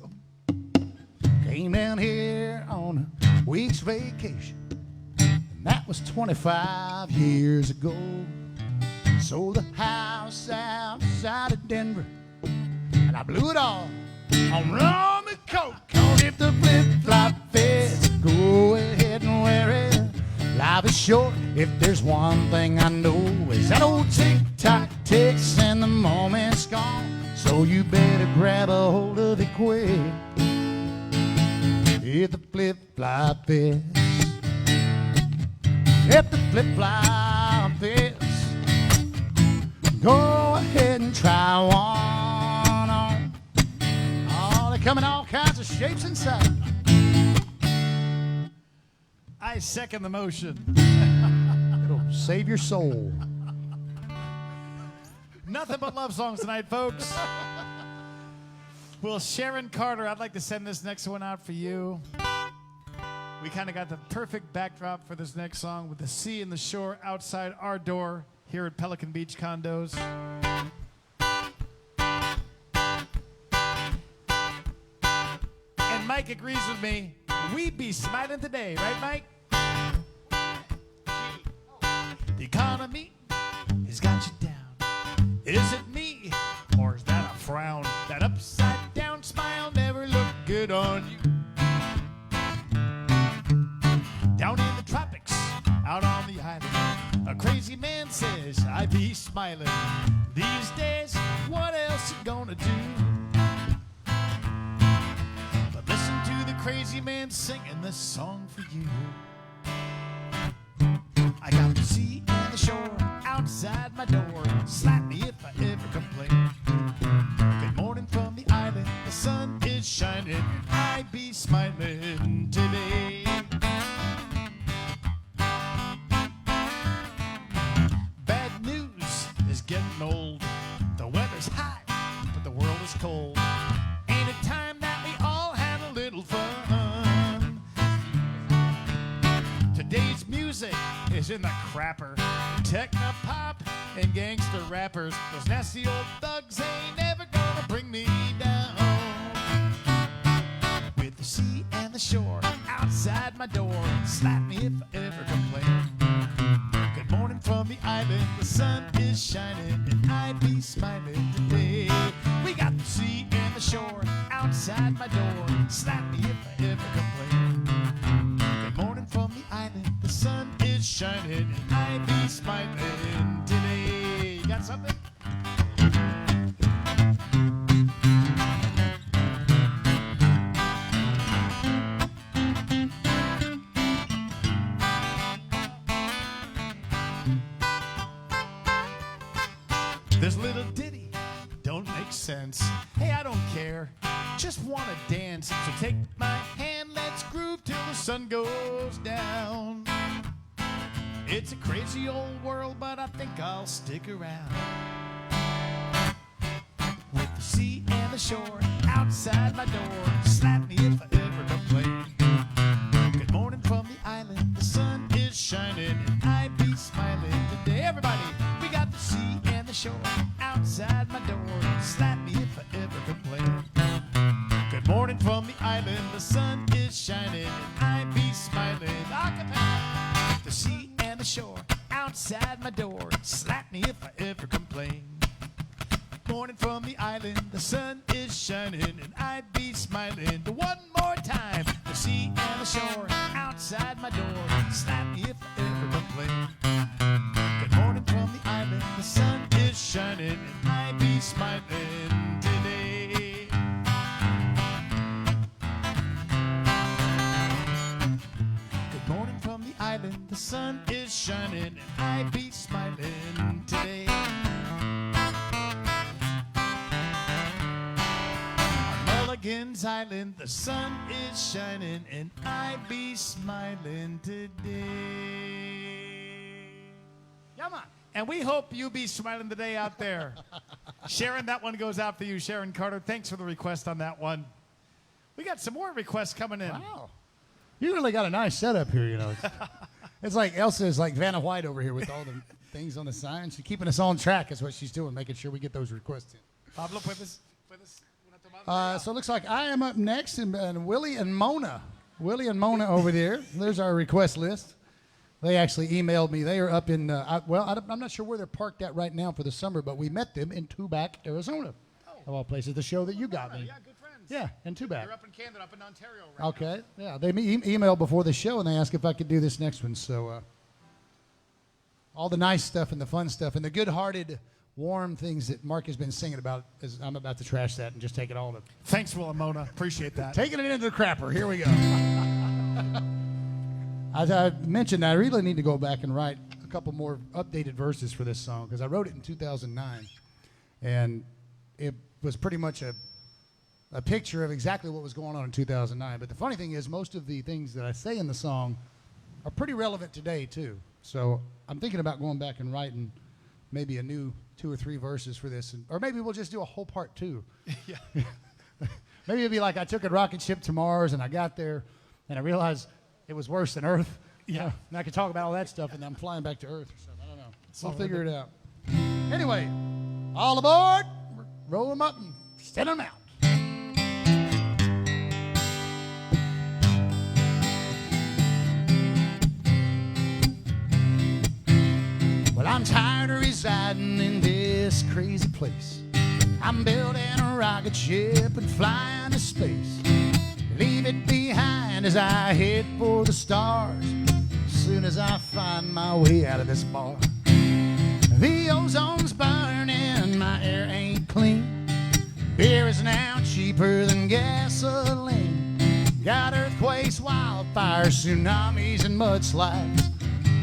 Came down here on a week's vacation, and that was 25 years ago. Sold the house outside of Denver, and I blew it all on rum and coke. 'Cause if the flip-flop fits, go ahead and wear it. Life is short, if there's one thing I know, is that old tick-tock ticks and the moment's gone, so you better grab a hold of it quick if the flip-flop fits. If the flip-flop fits, go ahead and try one on. Oh, they come in all kinds of shapes and sizes. I second the motion. It'll save your soul. Nothing but love songs tonight, folks. Well, Sharon Carter, I'd like to send this next one out for you. We kind of got the perfect backdrop for this next song with the sea and the shore outside our door here at Pelican Beach Condos. And Mike agrees with me. We be smiling today, right, Mike? The economy has got you down. Is it me, or is that a frown? That upside down smile never looked good on you. Down in the tropics, out on the island, a crazy man says I be smiling. These days, what else you gonna do? But listen to the crazy man singing this song for you. I got the sea and the shore outside my door. Slap me if I ever complain. Good morning from the island, the sun is shining. I be smiling today. Bad news is getting old. The weather's hot, but the world is cold. Ain't it time that we all have a little fun? Today's music is in the crapper. Techno pop and gangster rappers. Those nasty old thugs ain't never gonna bring me down. With the sea and the shore outside my door, slap me if I ever complain. Good morning from the island, the sun is shining, and I be smiling today. We got the sea and the shore outside my door, slap me if I ever complain. Good morning from the island, the sun is shining, and I be smiling today. You got something? This little ditty don't make sense. Hey, I don't care, just wanna dance. So take my hand, let's groove till the sun goes down. It's a crazy old world, but I think I'll stick around. With the sea and the shore outside my door, slap me if I ever complain. Good morning from the island, the sun is shining, and I be smiling today. Everybody, we got the sea and the shore outside my door, slap me if I ever complain. Good morning. the sun is shining and I be smiling. Acapella. The sea and the shore outside my door slap me if I ever complain. Morning from the island, the sun is shining and I be smiling. One more time. The sea and the shore outside my door slap me if I ever complain. Good morning from the island, the sun is shining and I be smiling today. Good morning from the island, the sun is shining and I be smiling today. Mulligan's Island, the sun is shining and I be smiling today. Yeah, man. And we hope you be smiling today out there. Sharon, that one goes out for you. Sharon Carter, thanks for the request on that one. We got some more requests coming in. Wow. You really got a nice setup here, you know. It's like Elsa is like Vanna White over here with all the things on the sign. She's keeping us on track is what she's doing, making sure we get those requests in. Pablo, puedes. So it looks like I am up next, and Willie and Mona. Willie and Mona over there. There's our request list. They actually emailed me. They are up in, I'm not sure where they're parked at right now for the summer, but we met them in Tubac, Arizona. Of all places, the show that you got me. Yeah, good friends. Yeah, in Tubac. They're up in Canada, up in Ontario right Okay, yeah. They emailed before the show, and they asked if I could do this next one. So all the nice stuff and the fun stuff and the good-hearted, warm things that Mark has been singing about, is I'm about to trash that and just take it all to... Thanks, Will and Mona. Appreciate that. Taking it into the crapper. Here we go. As I mentioned, I really need to go back and write a couple more updated verses for this song because I wrote it in 2009, and it was pretty much a picture of exactly what was going on in 2009. But the funny thing is, most of the things that I say in the song are pretty relevant today, too. So I'm thinking about going back and writing maybe a new 2 or 3 verses for this, or maybe we'll just do a whole part 2. Yeah. Maybe it'd be like I took a rocket ship to Mars and I got there and I realized it was worse than Earth. Yeah. And I could talk about all that stuff and then I'm flying back to Earth or something. I don't know. We'll figure it out. Anyway, all aboard. Roll them up and send them out. Well, I'm tired of residing in this crazy place. I'm building a rocket ship and flying to space. Leave it behind as I head for the stars. As soon as I find my way out of this bar. The ozone's burning, my air ain't clean. Beer is now cheaper than gasoline. Got earthquakes, wildfires, tsunamis, and mudslides.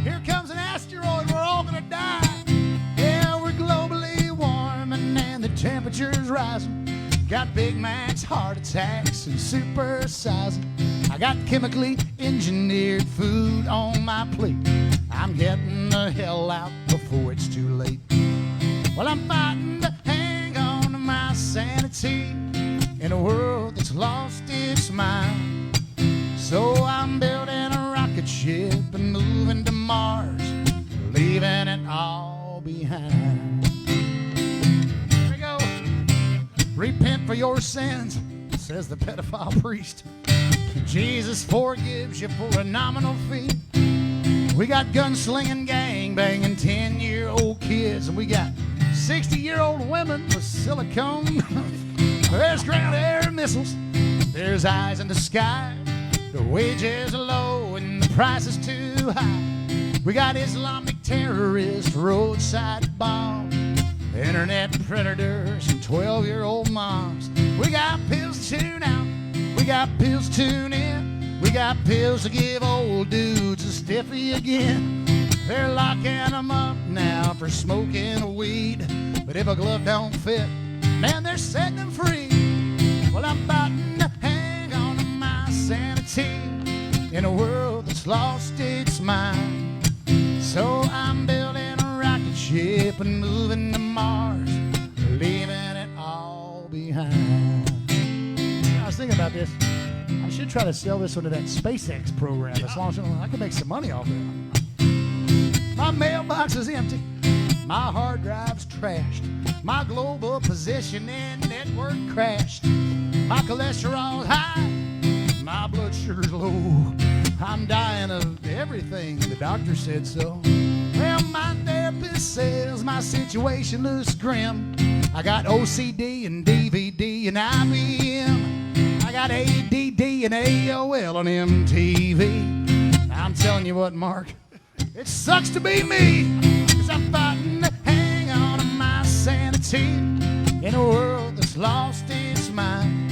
Here comes an asteroid, we're all gonna die. Yeah, we're globally warming and the temperature's rising. Got Big Macs, heart attacks, and supersizing. I got chemically engineered food on my plate. I'm getting the hell out before it's too late. Well, I'm fighting to hang on to my sanity in a world that's lost its mind. So I'm building a rocket ship and moving to Mars, leaving it all behind. Here we go. Repent for your sins, says the pedophile priest. Jesus forgives you for a nominal fee. We got gunslinging, gang-banging 10-year-old kids, and we got 60-year-old women with silicone. There's ground air missiles, there's eyes in the sky. The wages are low and the price is too high. We got Islamic terrorists, roadside bombs, internet predators, and 12-year-old moms. We got pills to tune out, we got pills to tune in. We got pills to give old dudes a stiffy again. They're locking them up now for smoking weed. But if a glove don't fit, man, they're setting them free. Well, I'm fighting to hang on to my sanity in a world that's lost its mind. So I'm building a rocket ship and moving to Mars, leaving it all behind. I was thinking about this. I should try to sell this under that SpaceX program. As long as I can make some money off it. My mailbox is empty. My hard drive's trashed. My global positioning network crashed. My cholesterol's high. My blood sugar's low. I'm dying of everything. The doctor said so. Well, my therapist says my situation looks grim. I got OCD and DVD and IBM. I got ADD and AOL on MTV. I'm telling you what, Mark, it sucks to be me, 'cause I'm fighting to hang on to my sanity in a world that's lost its mind.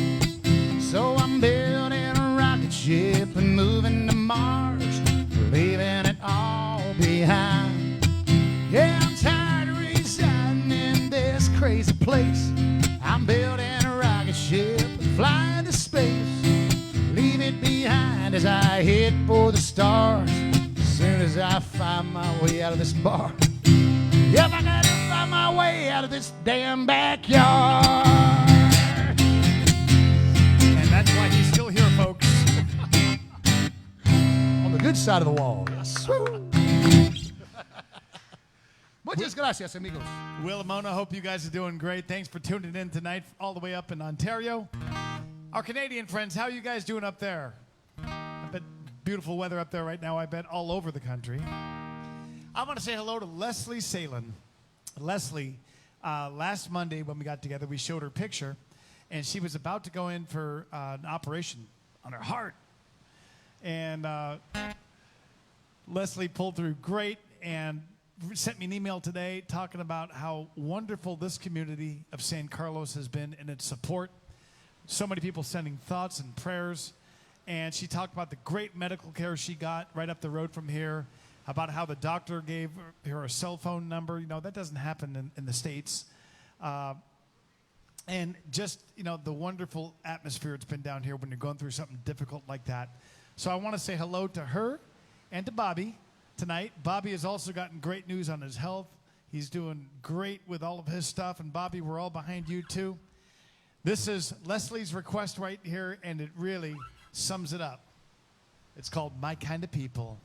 So I'm building a rocket ship and moving to Mars, leaving it all behind. Yeah, I'm tired of residing in this crazy place. I'm building a rocket ship and flying to space. Leave it behind as I head for the stars, as soon as I find my way out of this bar. Yep, I gotta find my way out of this damn backyard. And that's why he's still here, folks. On the good side of the wall. Yes. Muchas gracias, amigos. Will and Mona, hope you guys are doing great. Thanks for tuning in tonight all the way up in Ontario. Our Canadian friends, how are you guys doing up there? I bet beautiful weather up there right now, I bet all over the country. I want to say hello to Leslie Salen. Leslie, last Monday when we got together, we showed her picture, and she was about to go in for an operation on her heart. And Leslie pulled through great and sent me an email today talking about how wonderful this community of San Carlos has been in its support. So many people sending thoughts and prayers. And she talked about the great medical care she got right up the road from here, about how the doctor gave her a cell phone number. You know, that doesn't happen in the States. And just, you know, the wonderful atmosphere it's been down here when you're going through something difficult like that. So I want to say hello to her and to Bobby tonight. Bobby has also gotten great news on his health. He's doing great with all of his stuff. And Bobby, we're all behind you too. This is Leslie's request right here, and it really sums it up. It's called My Kind of People.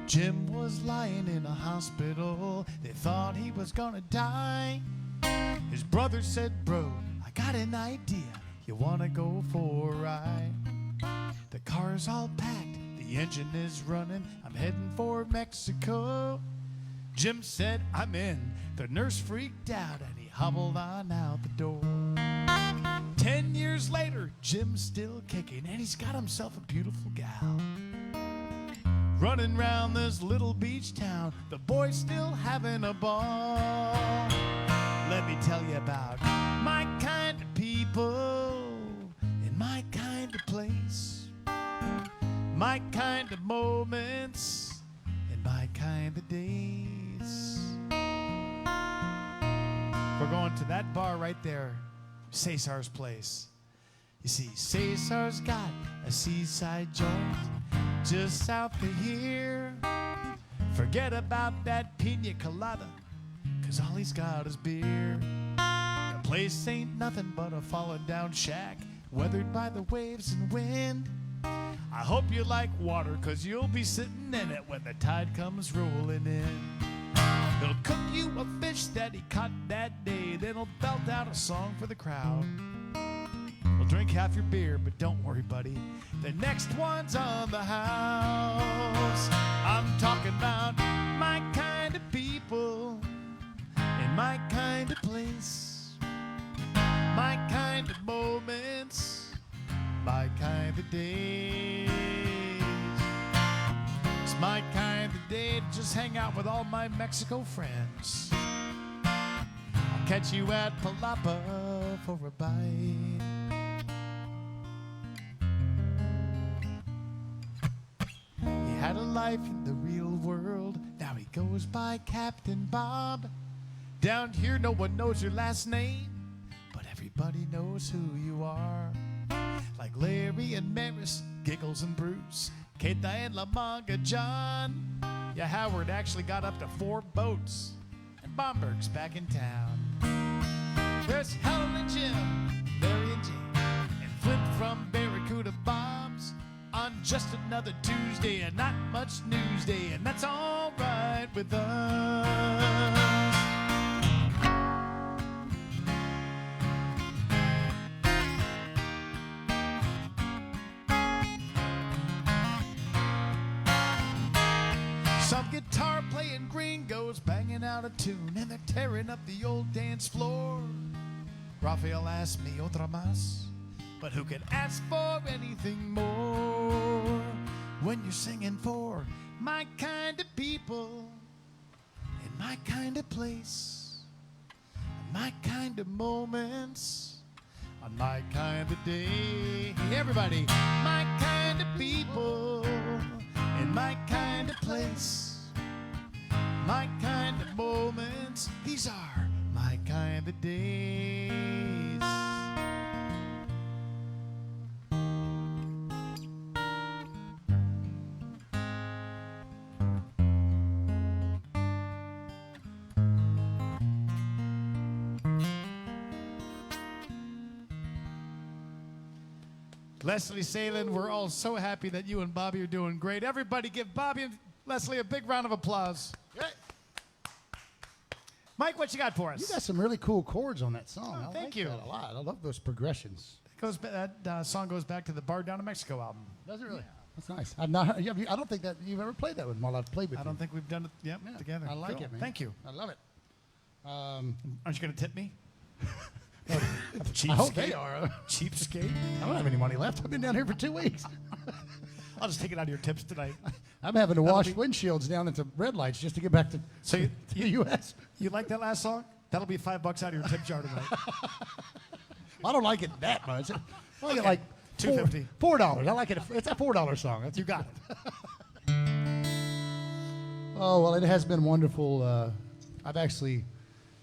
Jim was lying in a hospital. They thought he was gonna die. His brother said, bro, I got an idea. You wanna go for a ride? The car's all packed, the engine is running. I'm heading for Mexico. Jim said, I'm in. The nurse freaked out and he hobbled on out the door. 10 years later, Jim's still kicking and he's got himself a beautiful gal. Running round this little beach town, the boy's still having a ball. Let me tell you about my kind of people in my kind of place, my kind of moments in my kind of days. We're going to that bar right there, Cesar's place. You see, Cesar's got a seaside joint just south of here. Forget about that pina colada, 'cause all he's got is beer. The place ain't nothing but a fallen down shack, weathered by the waves and wind. I hope you like water, 'cause you'll be sitting in it when the tide comes rolling in. He'll cook you a fish that he caught that day, then he'll belt out a song for the crowd. We'll drink half your beer, but don't worry, buddy, the next one's on the house. I'm talking about my kind of people in my kind of place, my kind of moments, my kind of days. It's my kind of day to just hang out with all my Mexico friends. I'll catch you at Palapa for a bite. He had a life in the real world, now he goes by Captain Bob. Down here no one knows your last name, but everybody knows who you are. Like Larry and Maris, Giggles and Bruce, Keita and La Manga John. Yeah, Howard actually got up to 4 boats, and Bomberg's back in town. There's Helen and Jim, Larry and Jane, and Flip from Barracuda Bombs. On just another Tuesday and not much news day, and that's all right. night with us. Some guitar playing gringos banging out a tune, and they're tearing up the old dance floor. Rafael asked me otra más, but who could ask for anything more when you're singing for my kind of people, in my kind of place, my kind of moments, on my kind of day. Everybody, my kind of people, in my kind of place, my kind of moments. These are my kind of days. Leslie Salen, we're all so happy that you and Bobby are doing great. Everybody give Bobby and Leslie a big round of applause. Great. Mike, what you got for us? You got some really cool chords on that song. Thank I you. like that a lot. I love those progressions. That song goes back to the Bar Down in Mexico album. Does it really? Yeah. That's nice. I don't think that you've ever played that one while I've played with you. I don't think we've done it together. I like Cool. it, man. Thank you. I love it. Aren't you going to tip me? I hope they are. Cheapskate. I don't have any money left. I've been down here for 2 weeks. I'll just take it out of your tips tonight. I'm having to wash windshields down at the red lights just to get back to the U.S. You like that last song? That'll be $5 out of your tip jar tonight. I don't like it that much. I like it like $2.50. $4. I like it. It's a $4 song. You got it. Oh, well, it has been wonderful.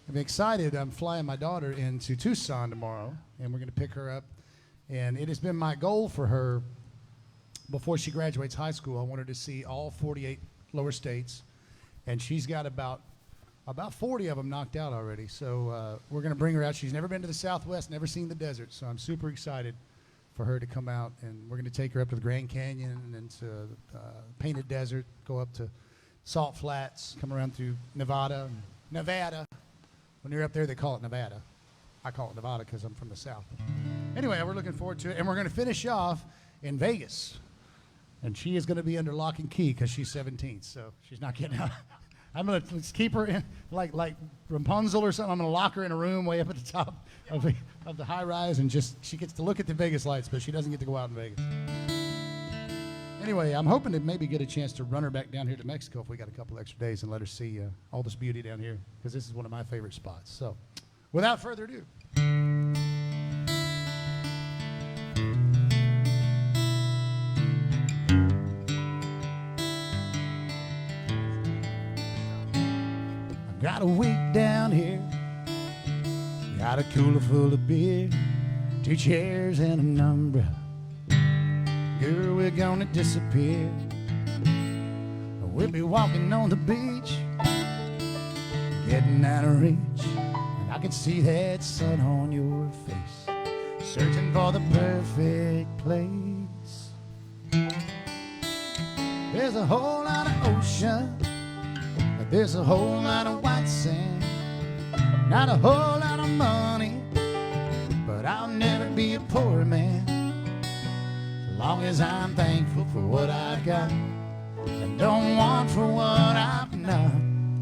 I'm excited. I'm flying my daughter into Tucson tomorrow, and we're going to pick her up. And it has been my goal for her, before she graduates high school, I want her to see all 48 lower states. And she's got about 40 of them knocked out already. So we're going to bring her out. She's never been to the Southwest, never seen the desert. So I'm super excited for her to come out. And we're going to take her up to the Grand Canyon and then to Painted Desert, go up to Salt Flats, come around through Nevada. When you're up there, they call it Nevada. I call it Nevada because I'm from the South. Anyway, we're looking forward to it. And we're going to finish off in Vegas. And she is going to be under lock and key because she's 17, so she's not getting out. I'm going to keep her in, like Rapunzel or something. I'm going to lock her in a room way up at the top of the high rise, and she gets to look at the Vegas lights, but she doesn't get to go out in Vegas. Anyway, I'm hoping to maybe get a chance to run her back down here to Mexico if we got a couple extra days and let her see all this beauty down here, because this is one of my favorite spots. So, without further ado. I got a week down here, got a cooler full of beer, 2 chairs and an umbrella. Girl, we're gonna disappear. We'll be walking on the beach, getting out of reach, and I can see that sun on your face, searching for the perfect place. There's a whole lot of ocean, but there's a whole lot of white sand. Not a whole lot of money, but I'll never be a poor man, as long as I'm thankful for what I've got and don't want for what I've not.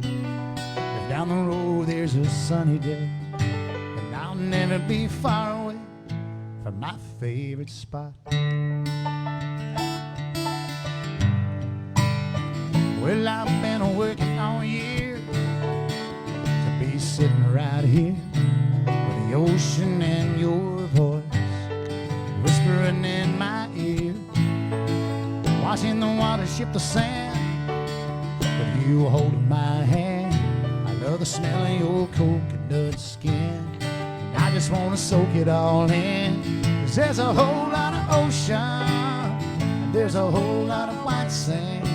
If down the road there's a sunny day, and I'll never be far away from my favorite spot. Well, I've been working all year to be sitting right here with the ocean and your voice whispering in my ear, watching the water shift the sand, with you holding my hand. I love the smell of your coconut skin, and I just want to soak it all in, 'cause there's a whole lot of ocean, and there's a whole lot of white sand.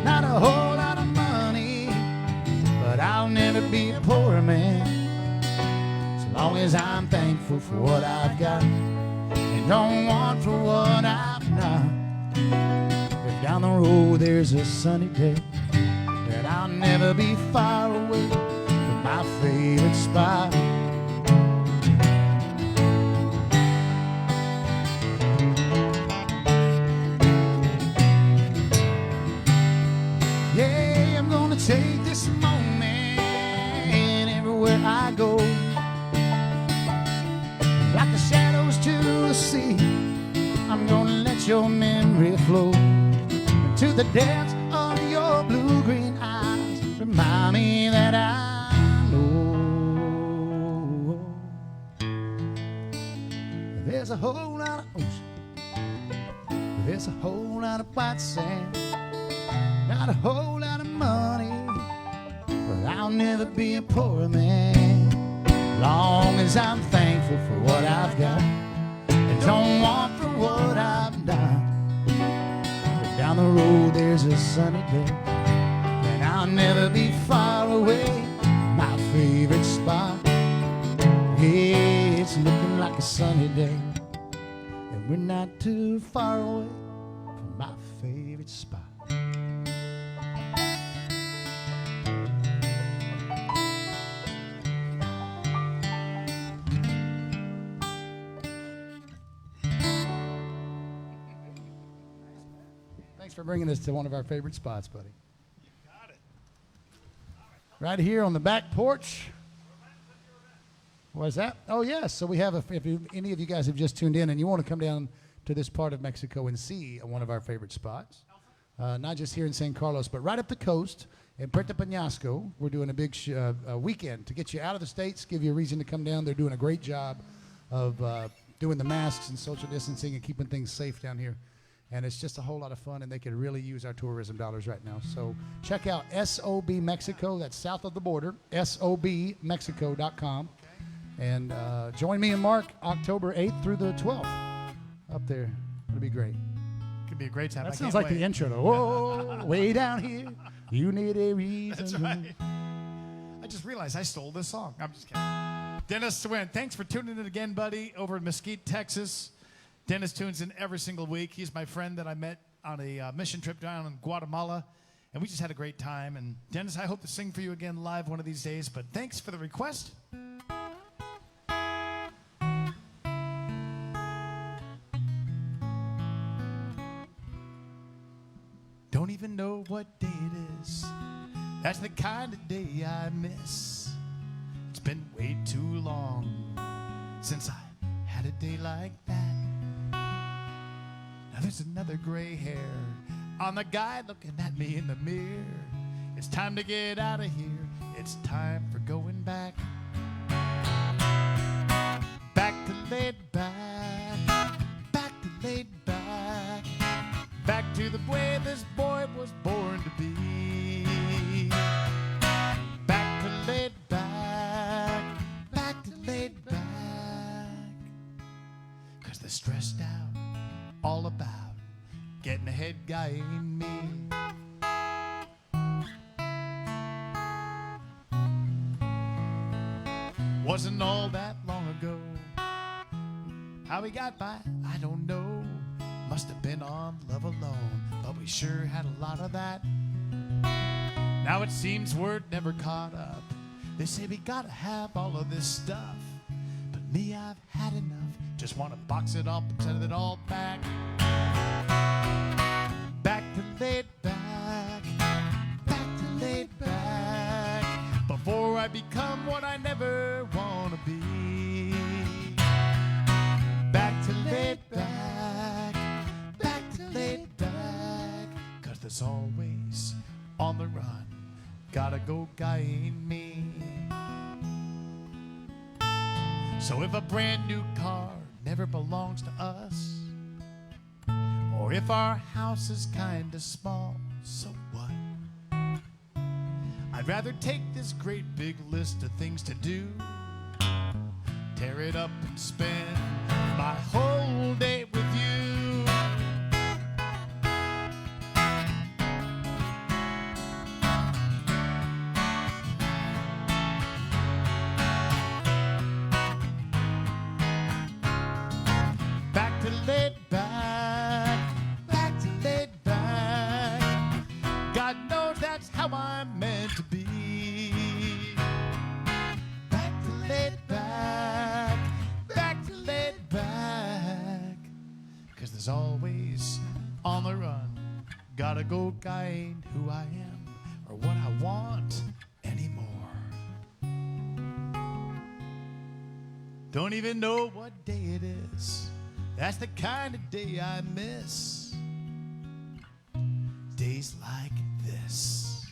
Not a whole lot of money, but I'll never be a poor man, as long as I'm thankful for what I've got and don't want for what I've not. If down the road there's a sunny day, then I'll never be far away from my favorite spot. Yeah, I'm gonna take this moment everywhere I go, like the shadows to the sea. I'm gonna let your memory flow to the depths of your blue-green eyes. Remind me that I know there's a whole lot of ocean, there's a whole lot of white sand, not a whole lot of money, but I'll never be a poor man, long as I'm thankful for what I've got and don't want for what I've done. But down the road there's a sunny day, and I'll never be far away, my favorite spot. Yeah, it's looking like a sunny day, and we're not too far away from my favorite spot. Thanks for bringing us to one of our favorite spots, buddy. You got it. Right here on the back porch. What's that? Oh, yes. So we have, any of you guys have just tuned in and you want to come down to this part of Mexico and see one of our favorite spots, not just here in San Carlos, but right up the coast in Puerto Peñasco. We're doing a big weekend to get you out of the States, give you a reason to come down. They're doing a great job of doing the masks and social distancing and keeping things safe down here. And it's just a whole lot of fun, and they could really use our tourism dollars right now. So check out SOB Mexico. That's south of the border, SOBmexico.com. And join me and Mark October 8th through the 12th up there. It'll be great. Could be a great time. That sounds like the intro, though. Whoa, way down here, you need a reason. That's right. I just realized I stole this song. I'm just kidding. Dennis Swin, thanks for tuning in again, buddy, over in Mesquite, Texas. Dennis tunes in every single week. He's my friend that I met on a mission trip down in Guatemala, and we just had a great time. And Dennis, I hope to sing for you again live one of these days, but thanks for the request. Don't even know what day it is. That's the kind of day I miss. It's been way too long since I had a day like that. Now there's another gray hair on the guy looking at me in the mirror. It's time to get out of here. It's time for going back. Back to laid back. Back to laid back. Back to the way this boy was born to be. Back to laid back. Back to laid back. 'Cause they're stressed out all about getting a head guy in me. Wasn't all that long ago. How we got by, I don't know. Must have been on love alone, but we sure had a lot of that. Now it seems we're never caught up. They say we gotta have all of this stuff, but me, I've had enough. Just want to box it up and send it all back. Back to laid back. Back to laid back. Before I become what I never want to be. Back to laid back. Back to laid back. 'Cause there's always on the run. Gotta go guy in me. So if a brand new car never belongs to us, or if our house is kinda small, so what? I'd rather take this great big list of things to do, tear it up and spend my whole day with you. Back to laid back, back to laid back. God knows that's how I'm meant is always on the run. Gotta go guide who I am or what I want anymore. Don't even know what day it is. That's the kind of day I miss. Days like this.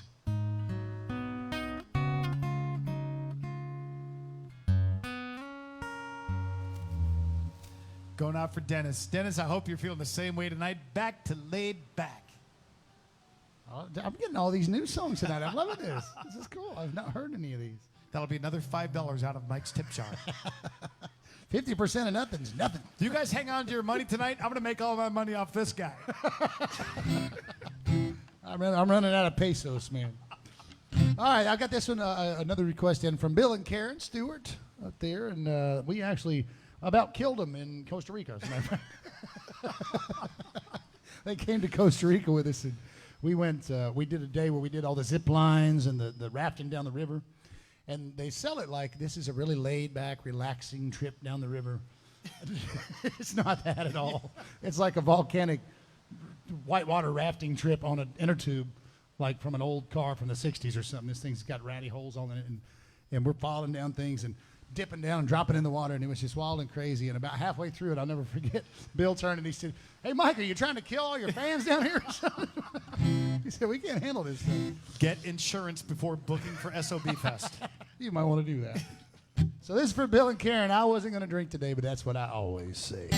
Going out for Dennis. Dennis, I hope you're feeling the same way tonight. Back to Laid Back. I'm getting all these new songs tonight. I'm loving this. This is cool. I've not heard any of these. That'll be another $5 out of Mike's tip jar. 50% of nothing's nothing. You guys hang on to your money tonight. I'm going to make all my money off this guy. I'm running out of pesos, man. All right, I got this one, another request in from Bill and Karen Stewart up there, and we actually about killed them in Costa Rica, as a matter of fact. They came to Costa Rica with us, and we went. We did a day where we did all the zip lines and the rafting down the river, and they sell it like this is a really laid-back, relaxing trip down the river. It's not that at all. It's like a volcanic whitewater rafting trip on an inner tube, like from an old car from the 60s or something. This thing's got ratty holes on it, and we're falling down things and dipping down and dropping in the water, and it was just wild and crazy. And about halfway through it, I'll never forget, Bill turned and he said, "Hey, Mike, are you trying to kill all your fans down here or something?" He said, "We can't handle this thing." Get insurance before booking for SOB Fest. You might want to do that. So this is for Bill and Karen. I wasn't going to drink today, but that's what I always say.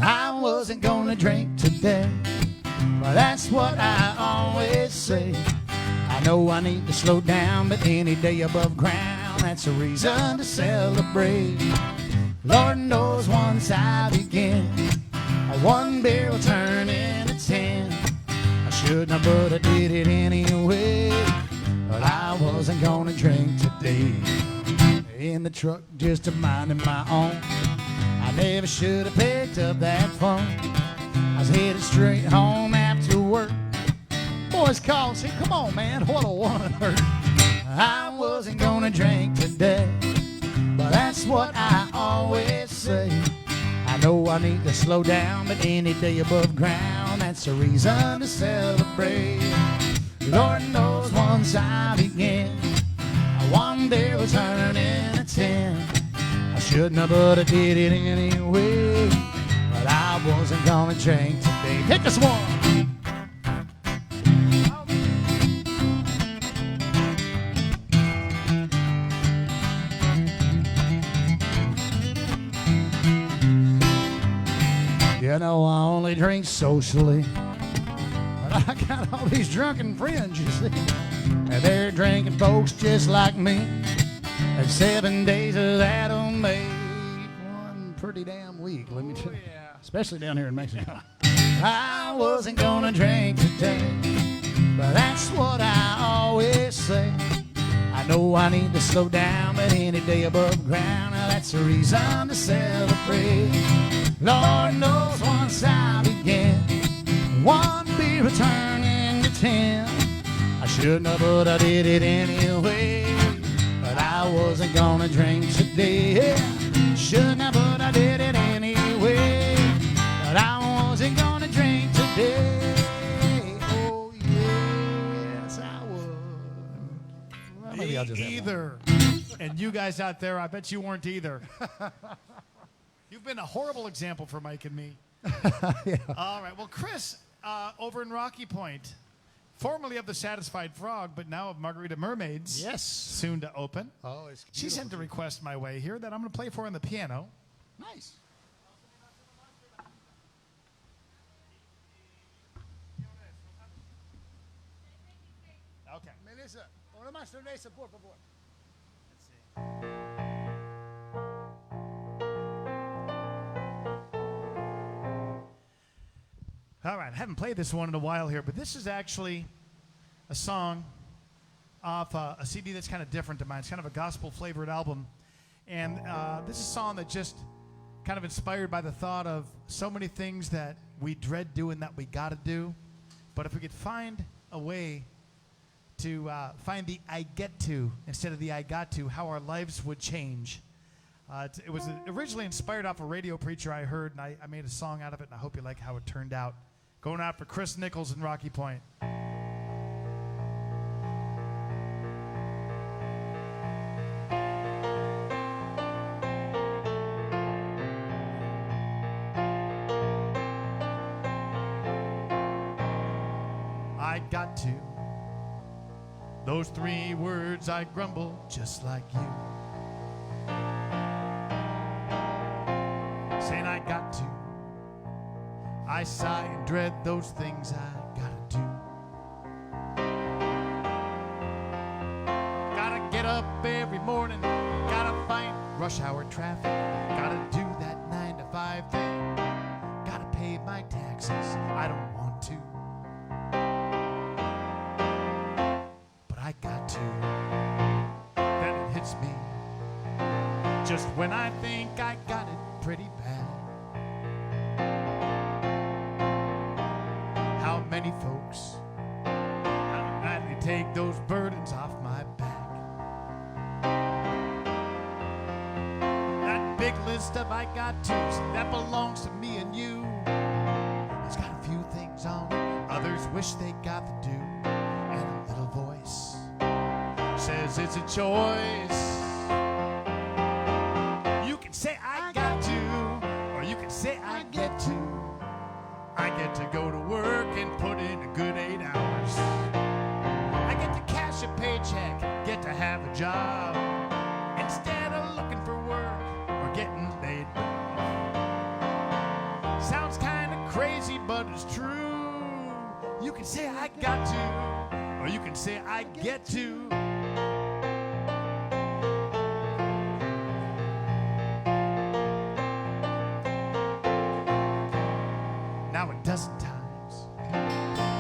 I wasn't gonna drink today, but that's what I always say. I know I need to slow down, but any day above ground, that's a reason to celebrate. Lord knows once I begin, one beer will turn into 10. I shouldn't have, but I did it anyway. But I wasn't gonna drink today. In the truck, just a minding my own. I never should have picked up that phone. I was headed straight home after work. Boys called, said, "Come on, man, what a one hurt." I wasn't gonna drink today, but that's what I always say. I know I need to slow down, but any day above ground, that's a reason to celebrate. Lord knows once I begin, one beer will turn into 10. I shouldn't have, but I did it anyway. But I wasn't gonna drink today. Pick us one. You know I only drink socially, but I got all these drunken friends, you see. And they're drinking folks just like me. And 7 days of that'll make one pretty damn week, let me tell you. Especially down here in Mexico. I wasn't gonna drink today, but that's what I always say. I know I need to slow down, but any day above ground, now that's a reason to celebrate. Lord knows once I begin, one beer will turn into 10. I shouldn't have, but I did it anyway. But I wasn't gonna drink today. Shouldn't have, but I did it anyway. But I wasn't gonna drink today. Oh yes, I would. Well, maybe I'll just have either. And you guys out there, I bet you weren't either. You've been a horrible example for Mike and me. Yeah. All right. Well, Chris, over in Rocky Point, formerly of the Satisfied Frog, but now of Margarita Mermaids. Yes. Soon to open. Oh, it's She sent a request my way here that I'm going to play for on the piano. nice. Okay. Melissa, una más cerveza, por favor. All right. I haven't played this one in a while here, but this is actually a song off a CD that's kind of different to mine. It's kind of a gospel-flavored album. And this is a song that just kind of inspired by the thought of so many things that we dread doing that we got to do. But if we could find a way to find the I get to instead of the I got to, how our lives would change. It was originally inspired off a radio preacher I heard, and I made a song out of it, and I hope you like how it turned out. Going out for Chris Nichols in Rocky Point. I got to. Those 3 words I grumble just like you. Saying I got to. I sigh and dread those things I gotta do. Gotta get up every morning. Gotta fight rush hour traffic. Gotta do that 9 to 5 thing. Gotta pay my taxes. I don't want to. I got to. Then it hits me just when I think I got it pretty bad. How many folks gladly take those burdens off my back? That big list of I got to's that belongs to me and you. It's got a few things on it others wish they got to do. And a little voice says it's a choice. You can say I got to, or you can say I get to. I get to go to work and put in a good 8 hours. I get to cash a paycheck, get to have a job, instead of looking for work or getting laid off. Sounds kind of crazy, but it's true. You can say I got to, or you can say I get to. Now a dozen times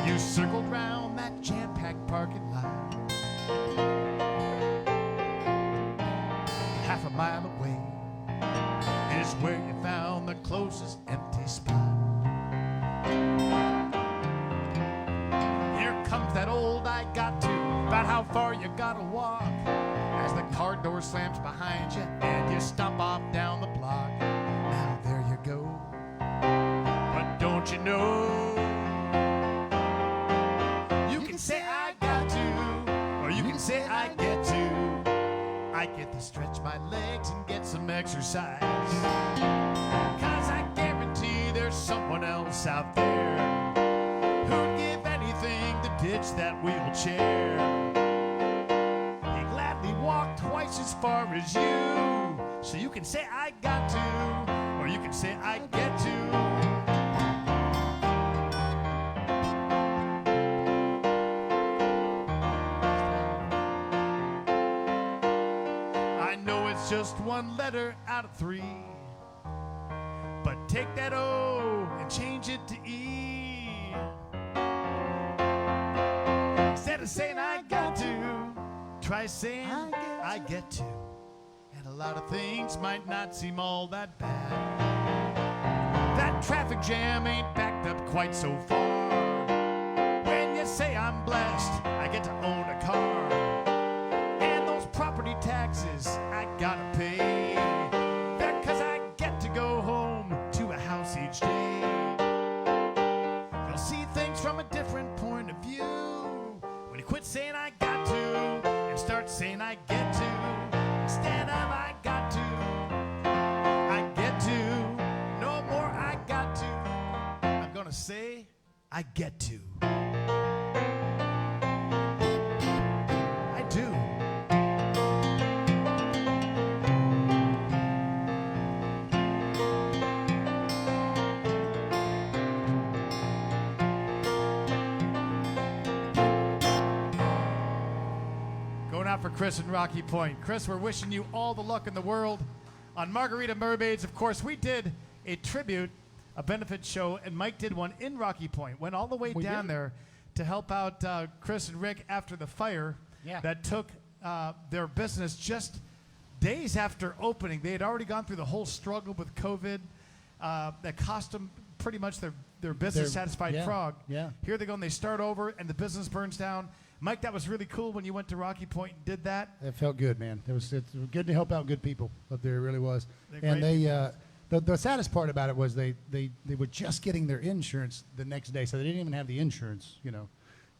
you circled round that jam-packed parking lot. Half a mile away is where you found the closest empty spot. Here comes that old I got to, about how far you gotta walk, as the car door slams behind you and you stomp off down the block. Now there you go. Don't you know? You can say I got to, or you can say I get to. I get to stretch my legs and get some exercise. 'Cause I guarantee there's someone else out there who'd give anything to ditch that wheelchair. He'd gladly walk twice as far as you. So you can say I got to, or you can say I get to. Just one letter out of 3, but take that O and change it to E. Instead of saying I got to, try saying I get to. And a lot of things might not seem all that bad. That traffic jam ain't backed up quite so far. When you say I'm blessed, I get to own a car. Property taxes I gotta pay. That 'cause I get to go home to a house each day. You'll see things from a different point of view when you quit saying I got to and start saying I get to. Instead of I got to, I get to. No more I got to. I'm gonna say I get to. I do. For Chris and Rocky Point. Chris, we're wishing you all the luck in the world. On Margarita Mermaids, of course, we did a tribute, a benefit show, and Mike did one in Rocky Point. Went all the way down there to help out Chris and Rick after the fire that took their business just days after opening. They had already gone through the whole struggle with COVID that cost them pretty much their business satisfied yeah, frog. yeah. Here they go and they start over and the business burns down. Mike, that was really cool when you went to Rocky Point and did that. It felt good, man. It's good to help out good people up there. It really was. They're And the saddest part about it was they were just getting their insurance the next day, so they didn't even have the insurance, you know.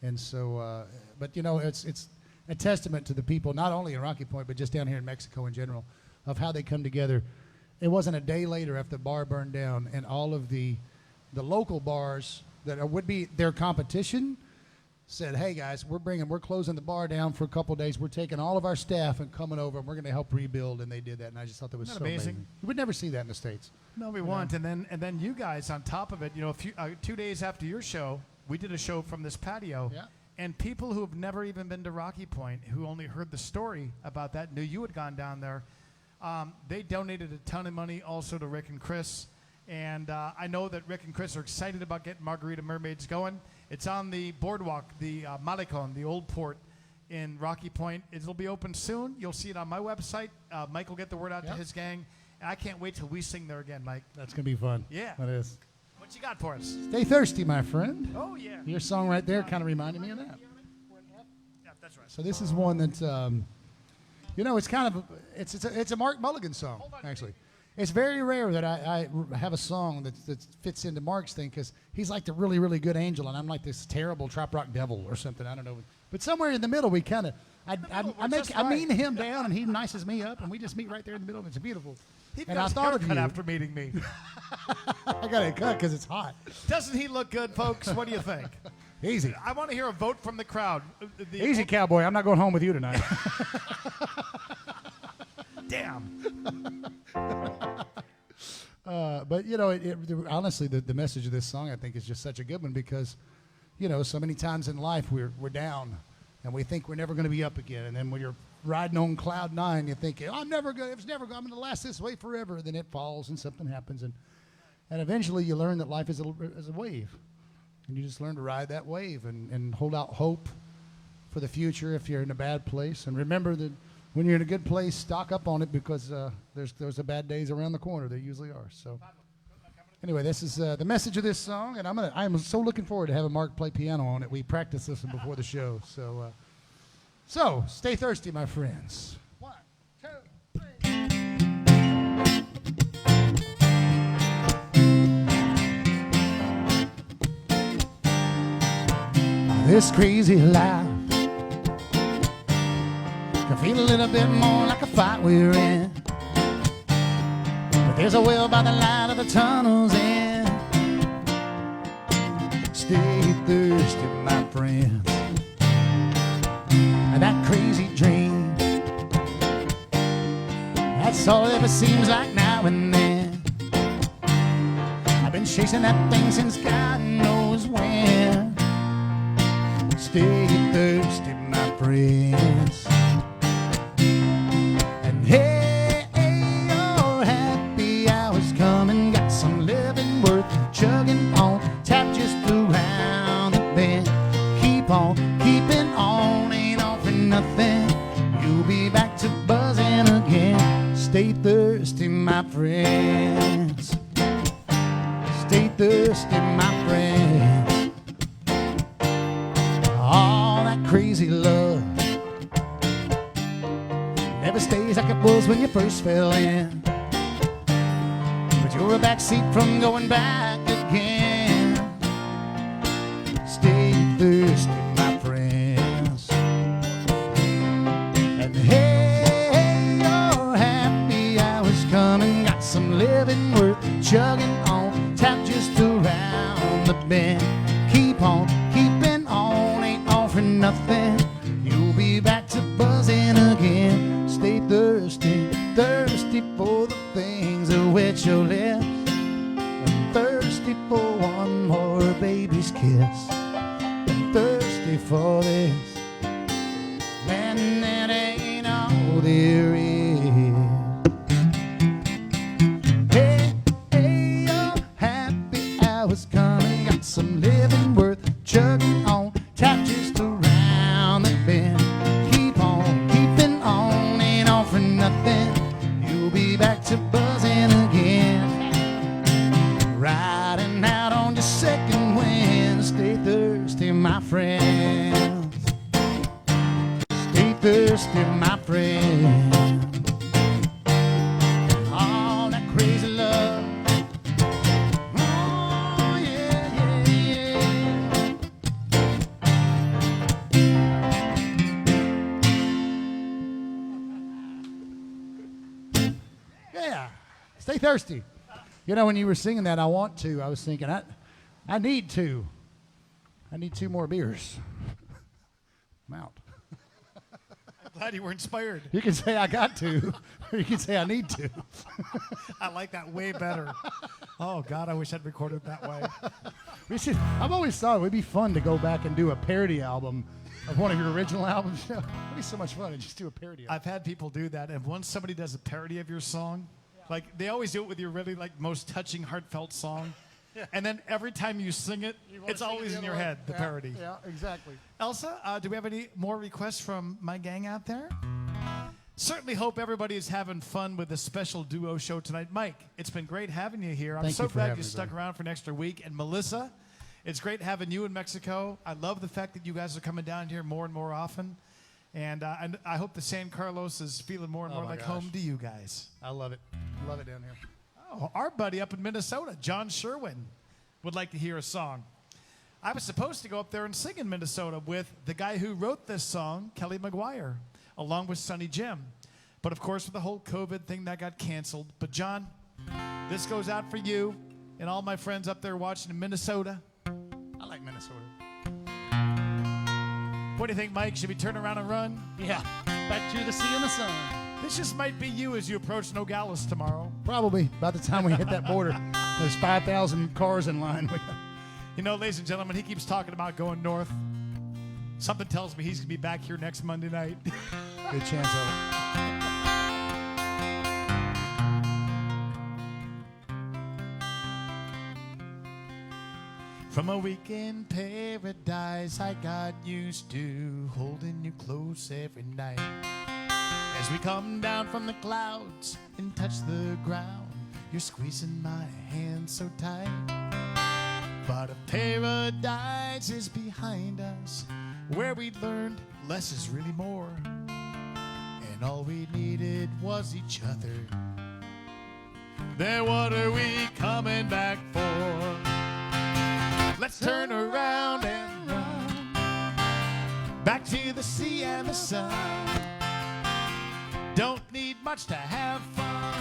And so, but you know, it's a testament to the people, not only in Rocky Point, but just down here in Mexico in general, of how they come together. It wasn't a day later after the bar burned down, and all of the local bars that would be their competition said, "Hey guys, we're closing the bar down for a couple of days. We're taking all of our staff and coming over, and we're going to help rebuild." And they did that, and I just thought that was so amazing. You would never see that in the States. No, we won't. And then you guys on top of it, you know, 2 days after your show, we did a show from this patio. Yeah. And people who have never even been to Rocky Point, who only heard the story about that, knew you had gone down there. They donated a ton of money also to Rick and Chris. And I know that Rick and Chris are excited about getting Margarita Mermaids going. It's on the boardwalk, the Mulligan, the old port in Rocky Point. It'll be open soon. You'll see it on my website. Mike will get the word out to his gang. And I can't wait till we sing there again, Mike. That's going to be fun. Yeah. That is. What you got for us? Stay thirsty, my friend. Oh, yeah. Your song right there kind of reminded me of that. Yeah, that's right. So this is one that, you know, it's kind of it's a Mark Mulligan song, actually. It's very rare that I have a song that fits into Mark's thing, because he's like the really, really good angel, and I'm like this terrible trap rock devil or something. I don't know. But somewhere in the middle, we kind of, I mean him down, and he nices me up, and we just meet right there in the middle, and it's beautiful. And I thought of you after meeting me. I got it cut because it's hot. Doesn't he look good, folks? What do you think? Easy. I want to hear a vote from the crowd. Easy, cowboy. I'm not going home with you tonight. Damn. But, you know, honestly, the message of this song, I think, is just such a good one, because, you know, so many times in life we're down, and we think we're never going to be up again. And then when you're riding on cloud nine, you think, I'm going to last this way forever. And then it falls and something happens. And eventually you learn that life is a wave. And you just learn to ride that wave and hold out hope for the future if you're in a bad place. And remember that when you're in a good place, stock up on it, because there's the bad days around the corner. There usually are. So anyway, this is the message of this song, and I'm so looking forward to having Mark play piano on it. We practiced this one before the show. So stay thirsty, my friends. 1, 2, 3. This crazy life can feel a little bit more like a fight we're in, but there's a well by the light of the tunnel's end. Stay thirsty, my friends. That crazy dream, that's all it ever seems like now and then. I've been chasing that thing since God knows when. Stay thirsty, my friends. And hey, your happy hours coming, got some living worth chugging on. Tap just around the bend. Keep on keeping on, ain't all for nothing. You'll be back to buzzing again. Stay thirsty, my friends. Stay thirsty, my friends. All that crazy love never stays like it was when you first fell in, but you're a backseat from going back again. Stay thirsty, my friends. And hey, your happy hours coming, got some living worth chugging on. Tap just around the bend. Keep on keeping on, ain't all for nothing. You'll be back to buzzing again. Stay thirsty, thirsty for the things that wet your lips, and thirsty for one more baby's kiss, and thirsty for this, man, that ain't all there is. Hey, hey, your happy hours coming, got some living worth chugging on. Tap just around the bend. Keep on keeping on, ain't all for nothing. You'll be back to buzzing again. Riding out thirsty, my friend. All that crazy love. Oh, yeah, yeah, yeah. Yeah, stay thirsty. You know, when you were singing that, I was thinking, I need two. I need 2 more beers. I'm out. I'm glad you were inspired. You can say I got to, or you can say I need to. I like that way better. Oh, God, I wish I'd recorded it that way. I've always thought it would be fun to go back and do a parody album of one of your original albums. It'd be so much fun to just do a parody album. I've had people do that, and once somebody does a parody of your song, like they always do it with your really like most touching, heartfelt song, and then every time you sing it, it's always in your head, the parody. Yeah, exactly. Elsa, do we have any more requests from my gang out there? Certainly hope everybody is having fun with this special duo show tonight. Mike, it's been great having you here. I'm Thank so you for glad having you me, stuck brother. around for an extra week. And Melissa, it's great having you in Mexico. I love the fact that you guys are coming down here more and more often. And I hope the San Carlos is feeling more and more my like gosh. home to you guys. I love it. Love it down here. Oh, our buddy up in Minnesota, John Sherwin, would like to hear a song. I was supposed to go up there and sing in Minnesota with the guy who wrote this song, Kelly McGuire, along with Sonny Jim. But of course, with the whole COVID thing, that got canceled. But John, this goes out for you and all my friends up there watching in Minnesota. I like Minnesota. What do you think, Mike? Should we turn around and run? Yeah. Back to the sea and the sun. This just might be you as you approach Nogales tomorrow. Probably. By the time we hit that border, there's 5,000 cars in line. You know, ladies and gentlemen, he keeps talking about going north. Something tells me he's going to be back here next Monday night. Good chance of it. From a weekend paradise, I got used to holding you close every night. As we come down from the clouds and touch the ground, you're squeezing my hand so tight. But a paradise is behind us, where we learned less is really more. And all we needed was each other. Then what are we coming back for? Let's turn around and run back to the sea and the sun. Don't need much to have fun,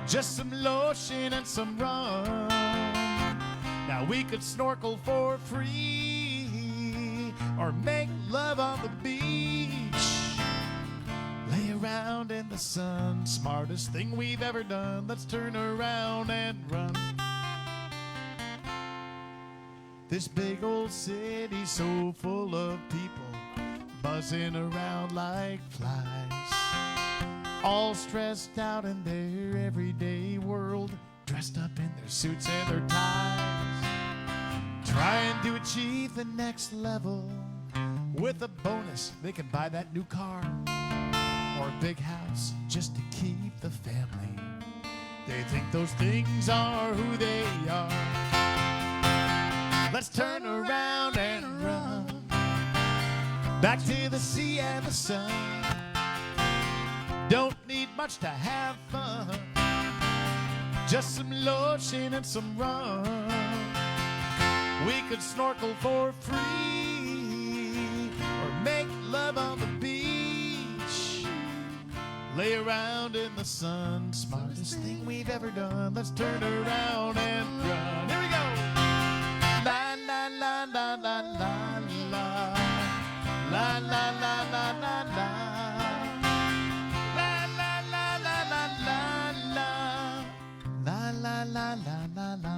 just some lotion and some rum. Now we could snorkel for free or make love on the beach. Lay around in the sun, smartest thing we've ever done. Let's turn around and run. This big old city so full of people buzzing around like flies, all stressed out in their everyday world, dressed up in their suits and their ties, trying to achieve the next level. With a bonus, they can buy that new car or a big house just to keep the family. They think those things are who they are. Let's turn around and run back to the sea and the sun. Don't need much to have fun, just some lotion and some rum. We could snorkel for free or make love on the beach. Lay around in the sun, smartest thing we've ever done. Let's turn around and run. Here we go. La la la la la la la la la la la la la la la la la la la la.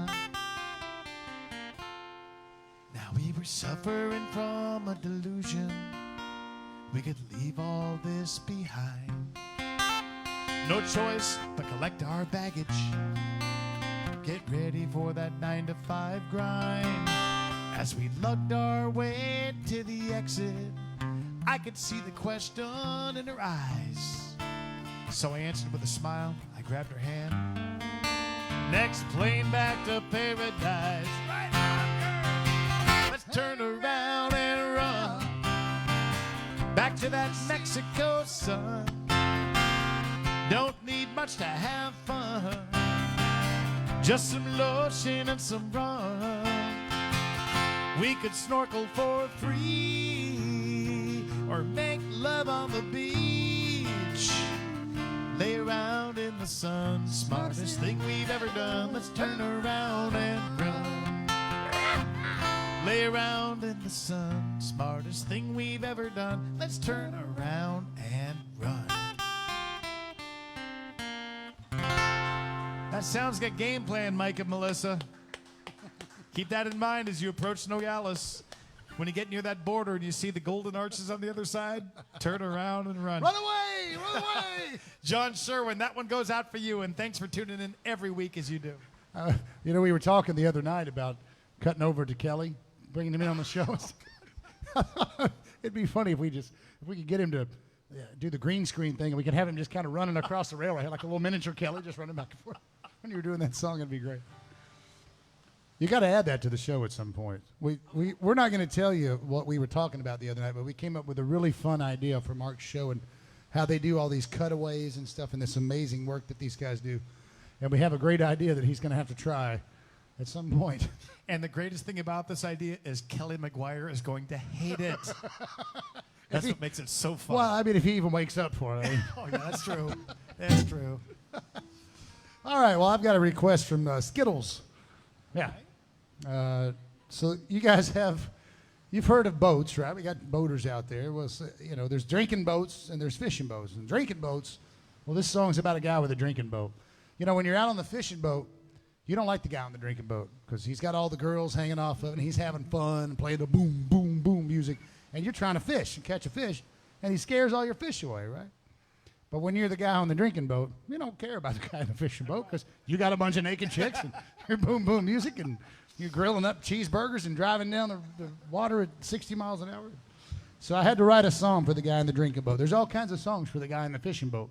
Now we were suffering from a delusion. We could leave all this behind. No choice but collect our baggage. Get ready for that 9-to-5 grind. As we lugged our way to the exit, I could see the question in her eyes. So I answered with a smile. I grabbed her hand. Next plane back to paradise. Right on, girl. Let's turn around and run back to to that Mexico sun. Don't need much to have fun. Just some lotion and some rum. We could snorkel for free or make love on the beach. Lay around in the sun. Smartest thing we've ever done. Let's turn around and run. Lay around in the sun. Smartest thing we've ever done. Let's turn around and run. That sounds like a game plan, Mike and Melissa. Keep that in mind as you approach Nogales. When you get near that border and you see the golden arches on the other side, turn around and run. Run away! Run away! John Sherwin, that one goes out for you, and thanks for tuning in every week as you do. You know, we were talking the other night about cutting over to Kelly, bringing him in on the show. It'd be funny if we could get him to do the green screen thing, and we could have him just kind of running across the railway, like a little miniature Kelly, just running back and forth. When you were doing that song, it'd be great. You got to add that to the show at some point. We're not going to tell you what we were talking about the other night, but we came up with a really fun idea for Mark's show and how they do all these cutaways and stuff and this amazing work that these guys do. And we have a great idea that he's going to have to try at some point. And the greatest thing about this idea is Kelly McGuire is going to hate it. That's what makes it so fun. Well, I mean, if he even wakes up for it. Oh, yeah, that's true. That's true. All right, well, I've got a request from Skittles. Yeah. So you guys you've heard of boats, right? We got boaters out there. Well, there's drinking boats and there's fishing boats. And drinking boats, well, this song's about a guy with a drinking boat. You know, when you're out on the fishing boat, you don't like the guy on the drinking boat because he's got all the girls hanging off of it and he's having fun and playing the boom, boom, boom music. And you're trying to fish and catch a fish, and he scares all your fish away, right? But when you're the guy on the drinking boat, you don't care about the guy in the fishing boat because you got a bunch of naked chicks and your boom, boom music and you're grilling up cheeseburgers and driving down the water at 60 miles an hour. So I had to write a song for the guy in the drinking boat. There's all kinds of songs for the guy in the fishing boat.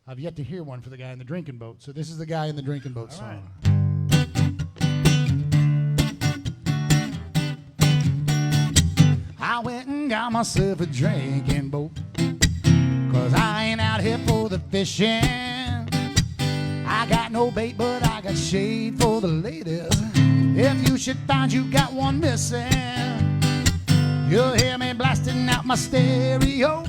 I've yet to hear one for the guy in the drinking boat. So this is the guy in the drinking boat all song. Right. I went and got myself a drinking boat, 'cause I ain't out here for the fishing. I got no bait, but I got shade for the ladies. If you should find you got one missing, you'll hear me blasting out my stereo.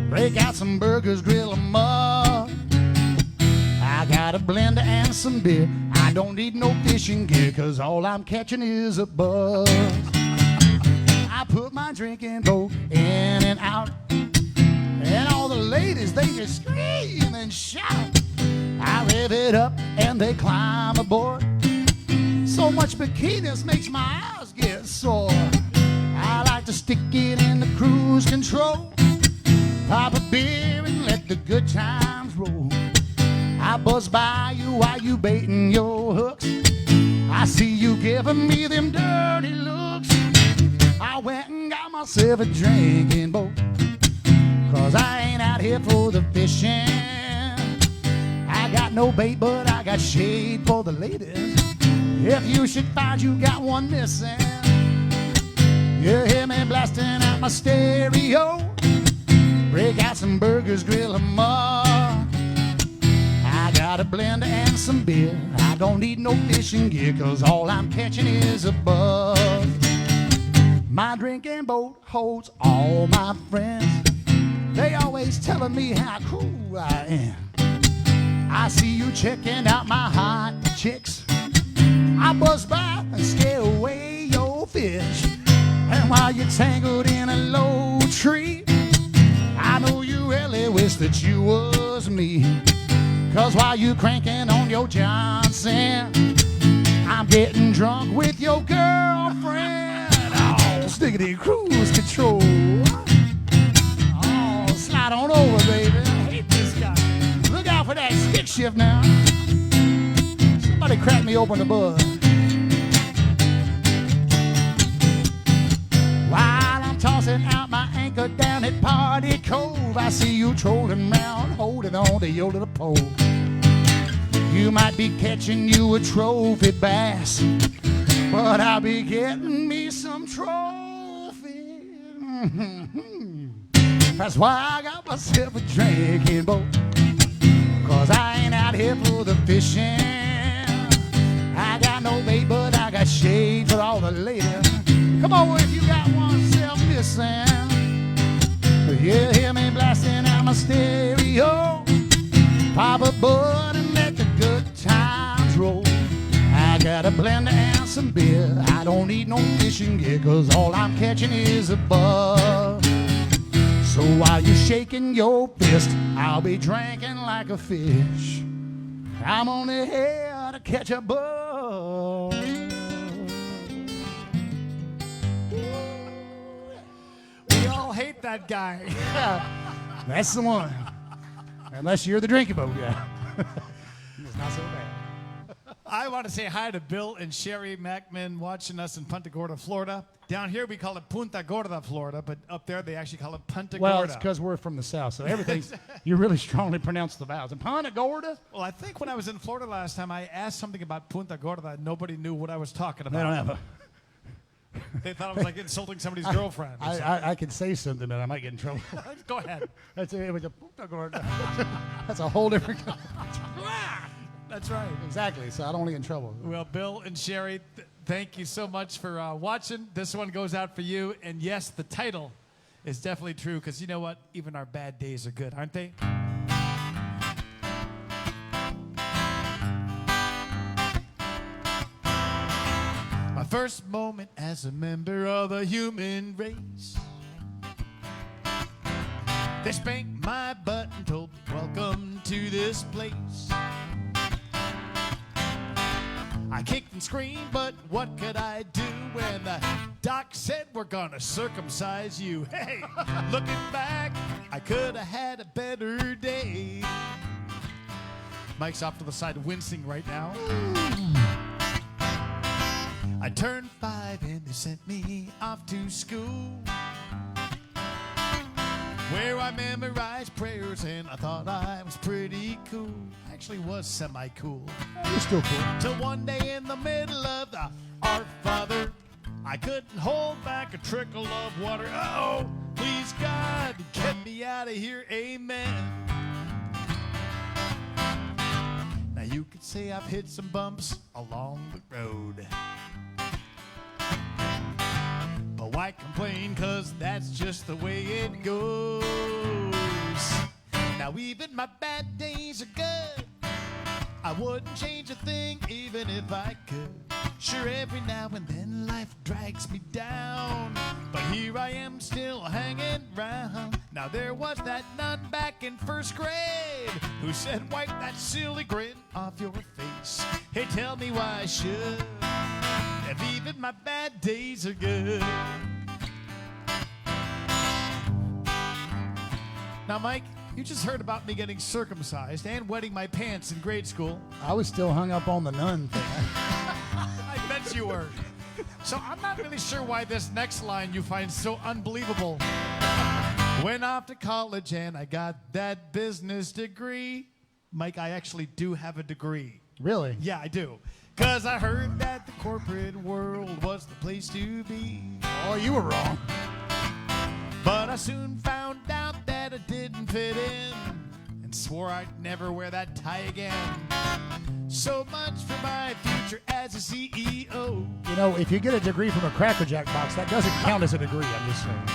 Break out some burgers, grill 'em up. I got a blender and some beer. I don't need no fishing gear, 'cause all I'm catching is a buzz. I put my drinking boat in and out, and all the ladies, they just scream and shout. I rev it up and they climb aboard. So much bikinis makes my eyes get sore. I like to stick it in the cruise control, pop a beer and let the good times roll. I buzz by you while you baiting your hooks. I see you giving me them dirty looks. I went and got myself a drinking boat, 'cause I ain't out here for the fishing. I got no bait, but I got shade for the ladies. If you should find you got one missing, you hear me blasting out my stereo. Break out some burgers, grill 'em up. I got a blender and some beer. I don't need no fishing gear, 'cause all I'm catching is a buzz. My drinking boat holds all my friends. They always telling me how cool I am. I see you checking out my hot chicks. I buzz by and scare away your fish. And while you're tangled in a low tree, I know you really wish that you was me. 'Cause while you cranking on your Johnson, I'm getting drunk with your girlfriend. Stickity cruise control. Oh, slide on over, baby. I hate this guy. Look out for that stick shift now. Somebody crack me open the bud. While I'm tossing out my anchor down at Party Cove, I see you trolling around, holding on to your little pole. You might be catching you a trophy bass, but I'll be getting me some trophy. That's why I got myself a drinking boat. 'Cause I ain't out here for the fishing. I got no bait, but I got shade for all the ladies. Come on, if you got one self missing. Yeah, hear me blasting out my stereo. Pop a bud and let the good times roll. I got a blender and some beer. I don't need no fishing gear, 'cause all I'm catching is a bug. So while you're shaking your fist, I'll be drinking like a fish. I'm only here to catch a bug. We all hate that guy. That's the one. Unless you're the drinking boat guy. It's not so bad. I want to say hi to Bill and Sherry Mackman watching us in Punta Gorda, Florida. Down here we call it Punta Gorda, Florida, but up there they actually call it Punta Well, Gorda. it's because we're from the South, so everything's, you really strongly pronounce the vowels. And Punta Gorda? Well, I think when I was in Florida last time, I asked something about Punta Gorda and nobody knew what I was talking about. They don't have a... They thought I was like insulting somebody's girlfriend. or something. I could say something, but I might get in trouble. Go ahead. It was a Punta Gorda. That's a whole different... That's right. Exactly, so I don't want to get in trouble. Well, Bill and Sherry, thank you so much for watching. This one goes out for you. And yes, the title is definitely true, because you know what? Even our bad days are good, aren't they? My first moment as a member of the human race. They spanked my butt and told me, welcome to this place. I kicked and screamed, but what could I do when the doc said we're gonna circumcise you? Hey, looking back, I could have had a better day. Mike's off to the side wincing right now. I turned 5 and they sent me off to school, where I memorized prayers and I thought I was pretty cool. Actually was semi-cool. You're still cool. Till one day in the middle of the Our Father, I couldn't hold back a trickle of water. Uh-oh, please God, get me out of here, amen. Now you could say I've hit some bumps along the road, but why complain, 'cause that's just the way it goes. Now even my bad days are good. I wouldn't change a thing even if I could. Sure, every now and then life drags me down, but here I am still hanging round. Now there was that nun back in first grade who said, wipe that silly grin off your face. Hey, tell me why I should, if even my bad days are good. Now, Mike, you just heard about me getting circumcised and wetting my pants in grade school. I was still hung up on the nun thing. I bet you were. So I'm not really sure why this next line you find so unbelievable. Went off to college and I got that business degree. Mike, I actually do have a degree. Really? Yeah, I do. 'Cause I heard that the corporate world was the place to be. Oh, you were wrong. But I soon found out that it didn't fit in, and swore I'd never wear that tie again. So much for my future as a CEO. You know, if you get a degree from a Cracker Jack box, that doesn't count as a degree, I'm just saying.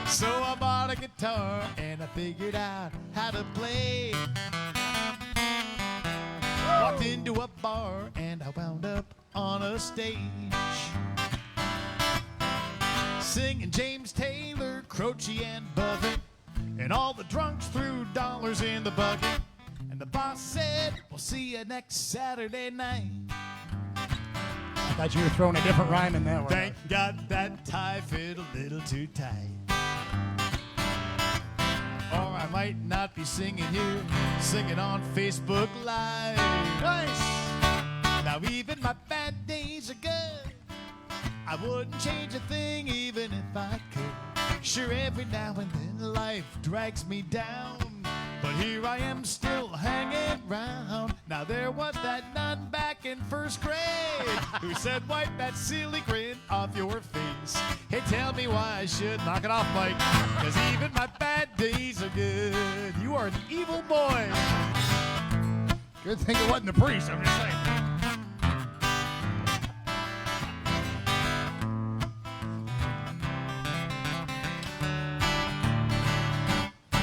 So I bought a guitar and I figured out how to play. Walked into a bar and I wound up on a stage, singing James Taylor, Croce and Buffett, and all the drunks threw dollars in the bucket. And the boss said, we'll see you next Saturday night. I thought you were throwing a different rhyme in that one. Thank God that tie fit a little too tight. Or I might not be singing here, singing on Facebook Live. Nice. Now even my bad days are good. I wouldn't change a thing even if I could. Sure, every now and then life drags me down, But here I am still hanging round. Now there was that nun back in first grade who said, wipe that silly grin off your face. Hey, tell me why I should knock it off, Mike, 'cause even my bad days are good. You are an evil boy. Good thing it wasn't the priest, I'm just saying.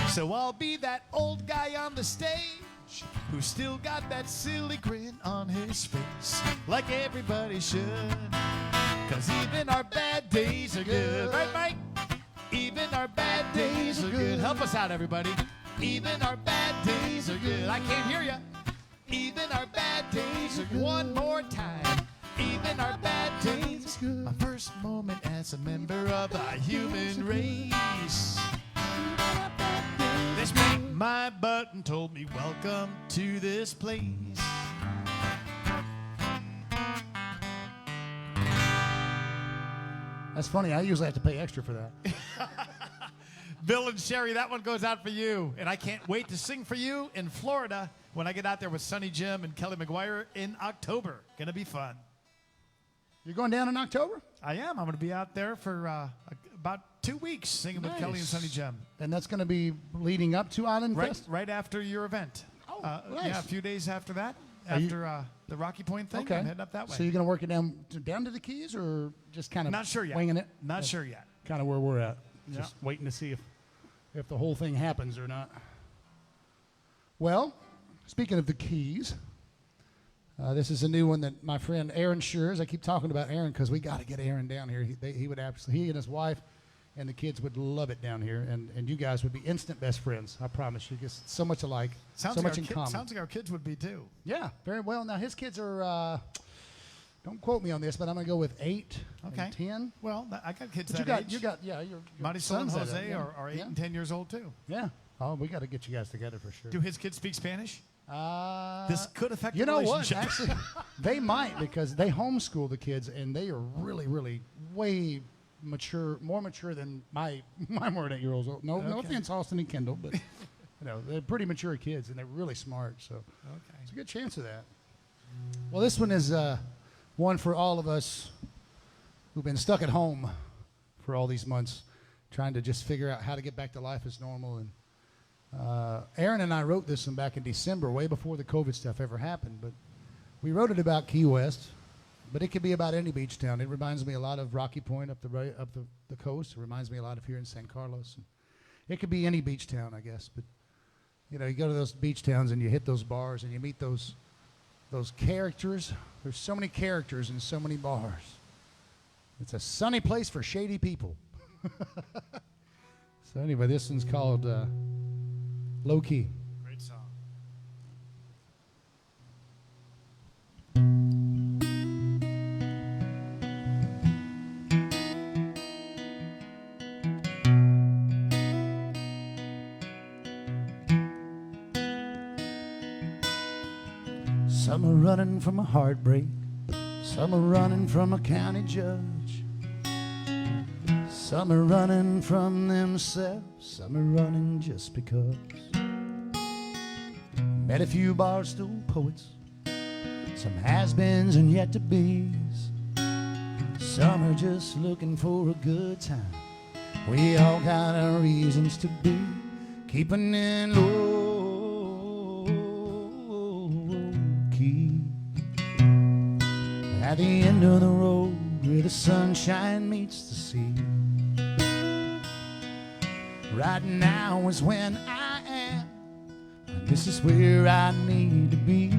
So I'll be that old guy on the stage who still got that silly grin on his face, like everybody should. 'Cause even our bad days are good. Right, Mike? Even our bad days are good. Help us out, everybody. Even our bad days are good. I can't hear you. Even our bad days are good. One more time. Even our bad days are good. My first moment as a member of the human race. This made my button told me, welcome to this place. That's funny. I usually have to pay extra for that. Bill and Sherry, that one goes out for you. And I can't wait to sing for you in Florida when I get out there with Sonny Jim and Kelly McGuire in October. Gonna be fun. You're going down in October? I am. I'm gonna be out there for about 2 weeks singing with Kelly and Sonny Jim. And that's going to be leading up to Island Fest? Right after your event. Oh, nice. Yeah, a few days after that. After the Rocky Point thing, Okay. I'm heading up that way. So you're going to work it down to the Keys, or just kind of Not sure yet. winging it? Not sure yet. Kind of where we're at. Yeah. Just waiting to see if the whole thing happens or not. Well, speaking of the Keys, this is a new one that my friend Aaron Schurz. I keep talking about Aaron because we got to get Aaron down here. He would absolutely, he and his wife and the kids would love it down here, and you guys would be instant best friends. I promise you. Just so much alike, so much in common. Sounds like our kids would be too. Yeah, very well. Now his kids are. Don't quote me on this, but I'm going to go with 8 and 10. Well, I got kids But that age. you got, yeah. Your Marisol and sons that Jose yeah. are 8 yeah. and 10 years old too. Yeah. Oh, we got to get you guys together for sure. Do his kids speak Spanish? This could affect you the know what? relationship. Actually, they might, because they homeschool the kids, and they are really, really way mature, more mature than my more than 8-year-olds. No offense, Austin and Kendall, but they're pretty mature kids, and they're really smart. So it's a good chance of that. Well, this one is one for all of us who've been stuck at home for all these months, trying to just figure out how to get back to life as normal. And Aaron and I wrote this one back in December, way before the COVID stuff ever happened. But we wrote it about Key West, but it could be about any beach town. It reminds me a lot of Rocky Point up the coast. It reminds me a lot of here in San Carlos. And it could be any beach town, I guess. But you go to those beach towns and you hit those bars and you meet those characters. There's so many characters in so many bars. It's a sunny place for shady people. So anyway, this one's called Low Key. Great song. Some are running from a heartbreak. Some are running from a county judge. Some are running from themselves. Some are running just because. Met a few barstool poets, some has-beens and yet-to-be's. Some are just looking for a good time. We all got our reasons to be keeping it low-key. At the end of the road where the sunshine meets the sea, right now is when I am. This is where I need to be,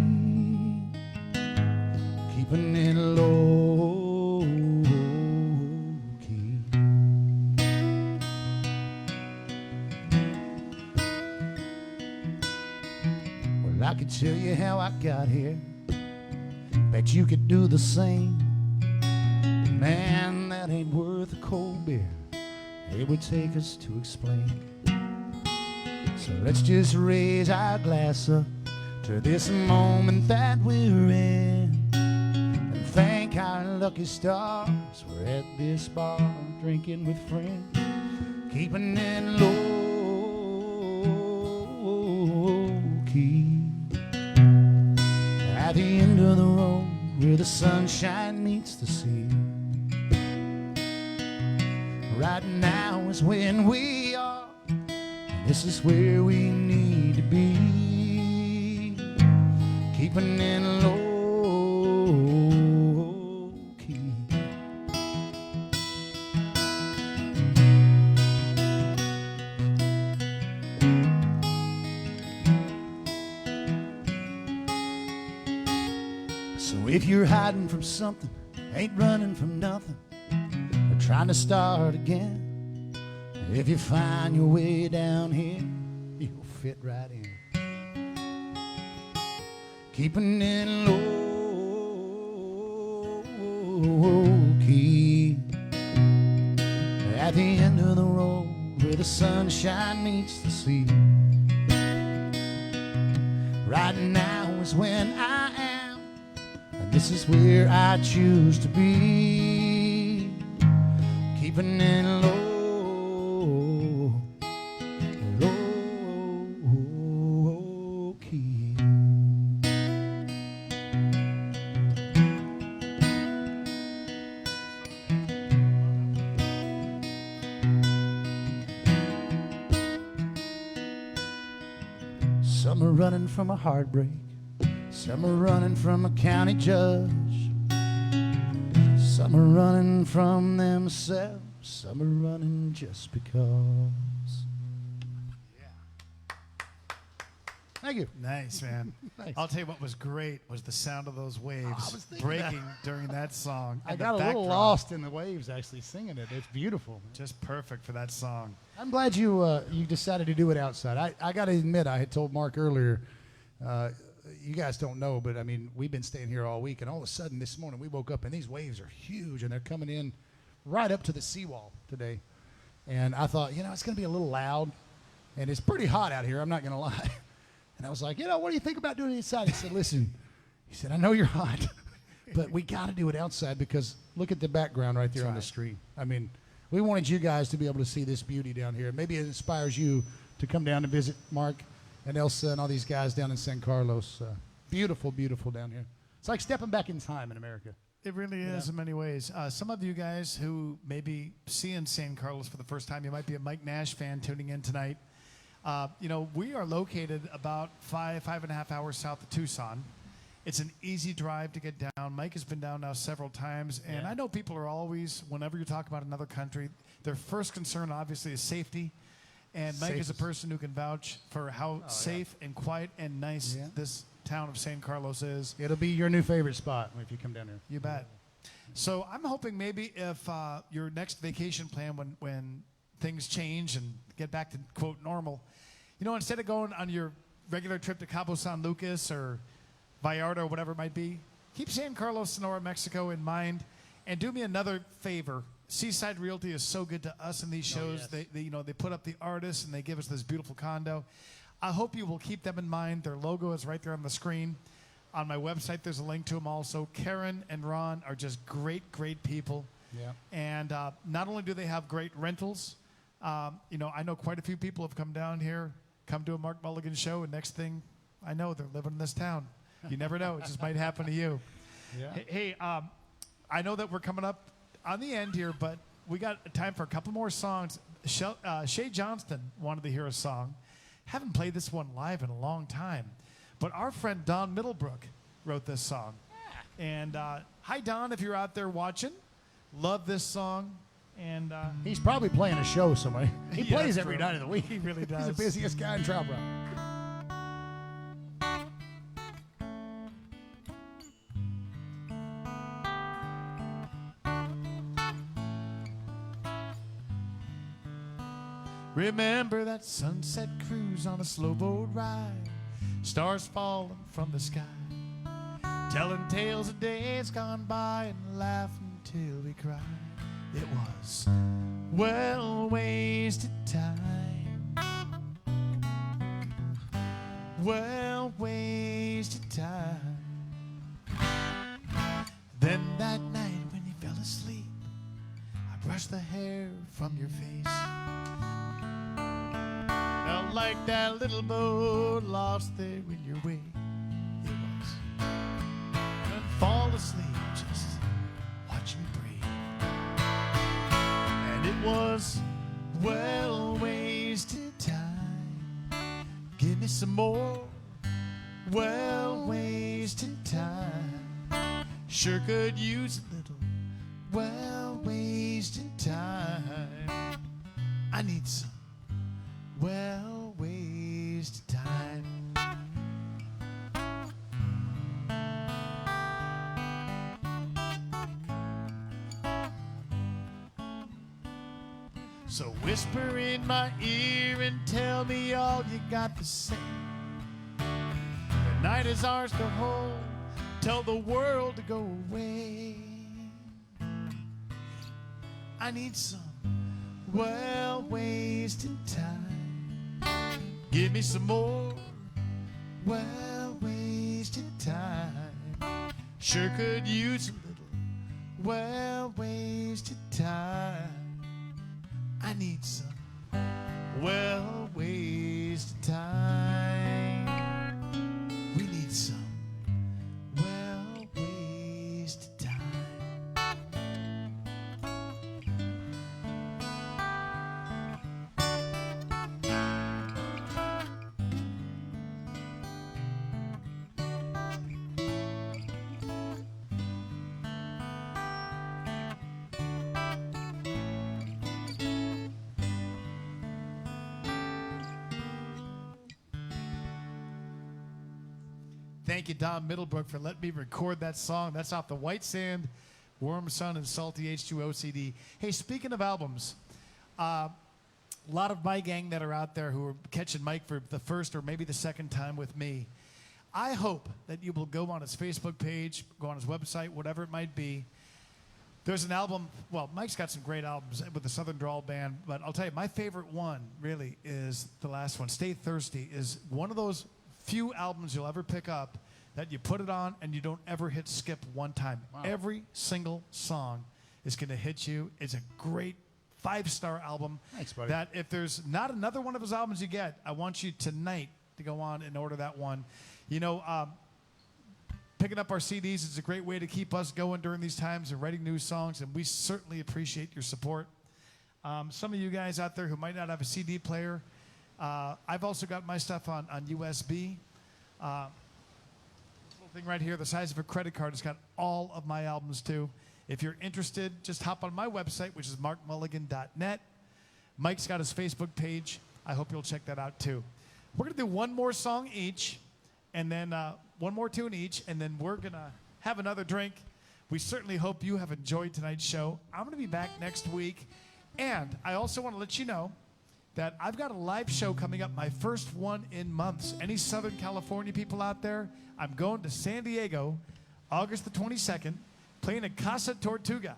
keeping it low-key. Well, I could tell you how I got here. Bet you could do the same. Man, that ain't worth a cold beer. It would take us to explain. So let's just raise our glass up to this moment that we're in, and thank our lucky stars we're at this bar drinking with friends, keeping it low-key. key. At the end of the road where the sunshine meets the sea. Right now is when we are, and this is where we need to be. Keeping it low key. So if you're hiding from something, ain't running from nothing, or trying to start again, if you find your way down here, you'll fit right in. Keeping it low key. At the end of the road where the sunshine meets the sea. Right now is when I am, and this is where I choose to be. Keeping it low key. Some are running from a heartbreak, some are running from a county judge, some are running from themselves, some are running just because. Thank you. Nice, man. Nice. I'll tell you what was great was the sound of those waves was thinking breaking during that song. I and got the a little backdrop. lost in the waves actually singing it. It's beautiful. Just perfect for that song. I'm glad you decided to do it outside. I got to admit, I had told Mark earlier, you guys don't know, but I mean, we've been staying here all week, and all of a sudden this morning we woke up and these waves are huge, and they're coming in right up to the seawall today. And I thought, it's going to be a little loud, and it's pretty hot out here, I'm not going to lie. And I was like, what do you think about doing it inside? He said, listen, I know you're hot, but we got to do it outside because look at the background right there That's on the right. street. I mean, we wanted you guys to be able to see this beauty down here. Maybe it inspires you to come down and visit Mark and Elsa and all these guys down in San Carlos. Beautiful, beautiful down here. It's like stepping back in time in America. It really is in many ways. Some of you guys who may be seeing San Carlos for the first time, you might be a Mike Nash fan tuning in tonight. We are located about 5.5 hours south of Tucson. It's an easy drive to get down. Mike has been down now several times, and Yeah. I know people are always, whenever you talk about another country, their first concern obviously is safety. And Mike is a Safest. person who can vouch for how safe and quiet and nice Yeah. this town of San Carlos is. It'll be your new favorite spot if you come down here. You bet. So I'm hoping maybe if your next vacation plan, when things change and get back to quote normal, instead of going on your regular trip to Cabo San Lucas or Vallarta or whatever it might be, keep San Carlos, Sonora, Mexico in mind, and do me another favor. Seaside Realty is so good to us in these shows. yes. They put up the artists and they give us this beautiful condo. I hope you will keep them in mind. Their logo is right there on the screen. On my website, there's a link to them also. Karen and Ron are just great, great people. Yeah. And not only do they have great rentals, I know quite a few people have come down here, come to a Mark Mulligan show, and next thing I know, they're living in this town. You never know. It just might happen to you. Yeah. Hey, I know that we're coming up on the end here, but we got time for a couple more songs. Shay Johnston wanted to hear a song. Haven't played this one live in a long time, but our friend Don Middlebrook wrote this song. And hi, Don, if you're out there watching. Love this song. And He's probably playing a show somewhere. He Yeah, plays that's every true. night of the week. He really He's does. the busiest guy in Trout Brown. remember that sunset cruise on a slow boat ride, stars falling from the sky, telling tales of days gone by and laughing till we cried. It was well wasted time, well wasted time. Then that night when you fell asleep, I brushed the hair from your face. Now like that little boat lost there in your way. It was. And fall asleep, just watch me breathe. And it was well wasted time. Give me some more well wasted time. Sure could use a little well wasted time. I need some well wasted time. So whisper in my ear and tell me all you got to say. The night is ours to hold. Tell the world to go away. I need some well wasted time. Give me some more well wasted time. Sure could use a little well wasted time. I need some well wasted time. We need some well wasted time. Thank you, Don Middlebrook, for letting me record that song. That's off the White Sand, Warm Sun, and Salty H2O CD. Hey, speaking of albums, a lot of my gang that are out there who are catching Mike for the first or maybe the second time with me, I hope that you will go on his Facebook page, go on his website, whatever it might be. There's an album, well, Mike's got some great albums with the Southern Drawl Band, but I'll tell you, my favorite one really is the last one. Stay Thirsty is one of those few albums you'll ever pick up that you put it on and you don't ever hit skip one time. Wow. Every single song is going to hit you. It's a great 5-star album. Thanks, buddy. That if there's not another one of his albums you get, I want you tonight to go on and order that one. You know, picking up our CDs is a great way to keep us going during these times and writing new songs, and we certainly appreciate your support. Some of you guys out there who might not have a CD player, I've also got my stuff on USB. This little thing right here, the size of a credit card, has got all of my albums too. If you're interested, just hop on my website, which is markmulligan.net. Mike's got his Facebook page. I hope you'll check that out too. We're going to do one more song each, and then one more tune each, and then we're going to have another drink. We certainly hope you have enjoyed tonight's show. I'm going to be back next week, and I also want to let you know that I've got a live show coming up, my first one in months. Any Southern California people out there, I'm going to San Diego, August the 22nd, playing at Casa Tortuga.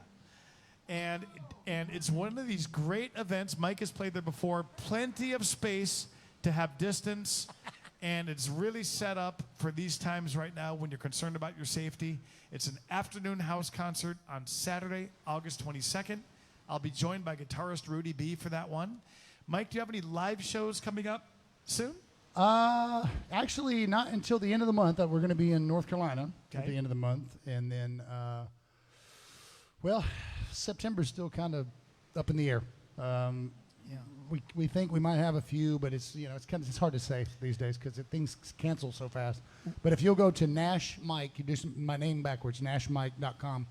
And it's one of these great events. Mike has played there before. Plenty of space to have distance, and it's really set up for these times right now when you're concerned about your safety. It's an afternoon house concert on Saturday, August 22nd. I'll be joined by guitarist Rudy B for that one. Mike, do you have any live shows coming up soon? Actually, not until the end of the month. We're going to be in North Carolina at the end of the month. And then, well, September's still kind of up in the air. We think we might have a few, but it's it's hard to say these days because things cancel so fast. But if you'll go to Nash Mike, you do my name backwards, nashmike.com.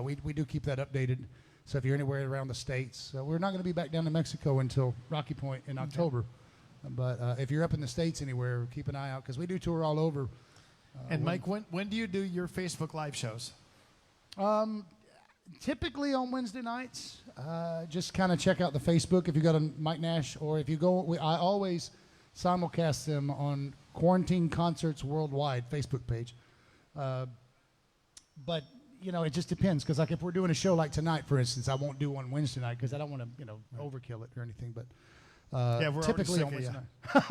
We do keep that updated. So if you're anywhere around the States, we're not going to be back down to Mexico until Rocky Point in October. But if you're up in the States anywhere, keep an eye out because we do tour all over. And Mike, when do you do your Facebook Live shows? Typically on Wednesday nights. Just kind of check out the Facebook if you go to Mike Nash, or if you go, I always simulcast them on Quarantine Concerts Worldwide Facebook page. But it just depends because like if we're doing a show like tonight, for instance, I won't do one Wednesday night because I don't want to overkill it or anything. But we're typically on Wednesday night.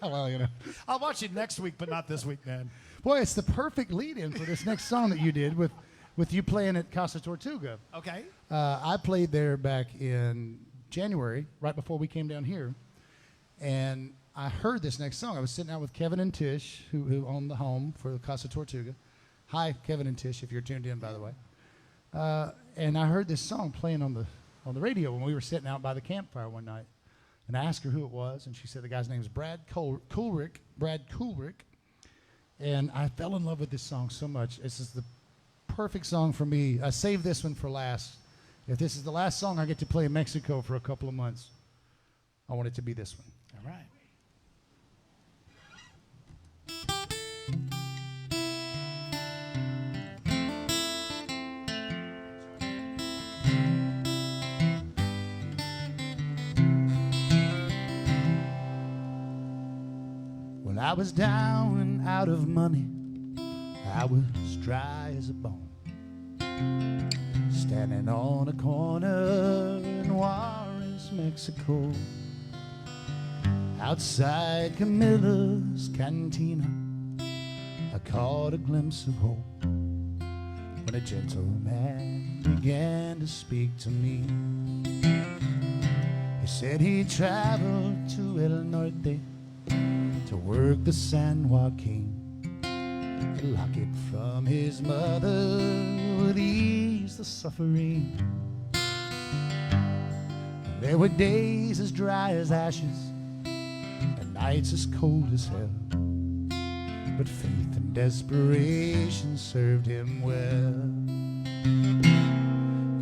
Well, I'll watch you next week, but not this week, man. Boy, it's the perfect lead-in for this next song that you did with you playing at Casa Tortuga. Okay. I played there back in January, right before we came down here. And I heard this next song. I was sitting out with Kevin and Tish, who own the home for the Casa Tortuga. Hi, Kevin and Tish, if you're tuned in, by the way. And I heard this song playing on the radio when we were sitting out by the campfire one night. And I asked her who it was, and she said the guy's name is Brad Coolrick. And I fell in love with this song so much. This is the perfect song for me. I saved this one for last. If this is the last song I get to play in Mexico for a couple of months, I want it to be this one. All right. When I was down and out of money, I was dry as a bone, standing on a corner in Juarez, Mexico. Outside Camilla's cantina, I caught a glimpse of hope when a gentleman began to speak to me. He said he traveled to El Norte to work the San Joaquin. A locket from his mother would ease the suffering. There were days as dry as ashes and nights as cold as hell, but faith and desperation served him well.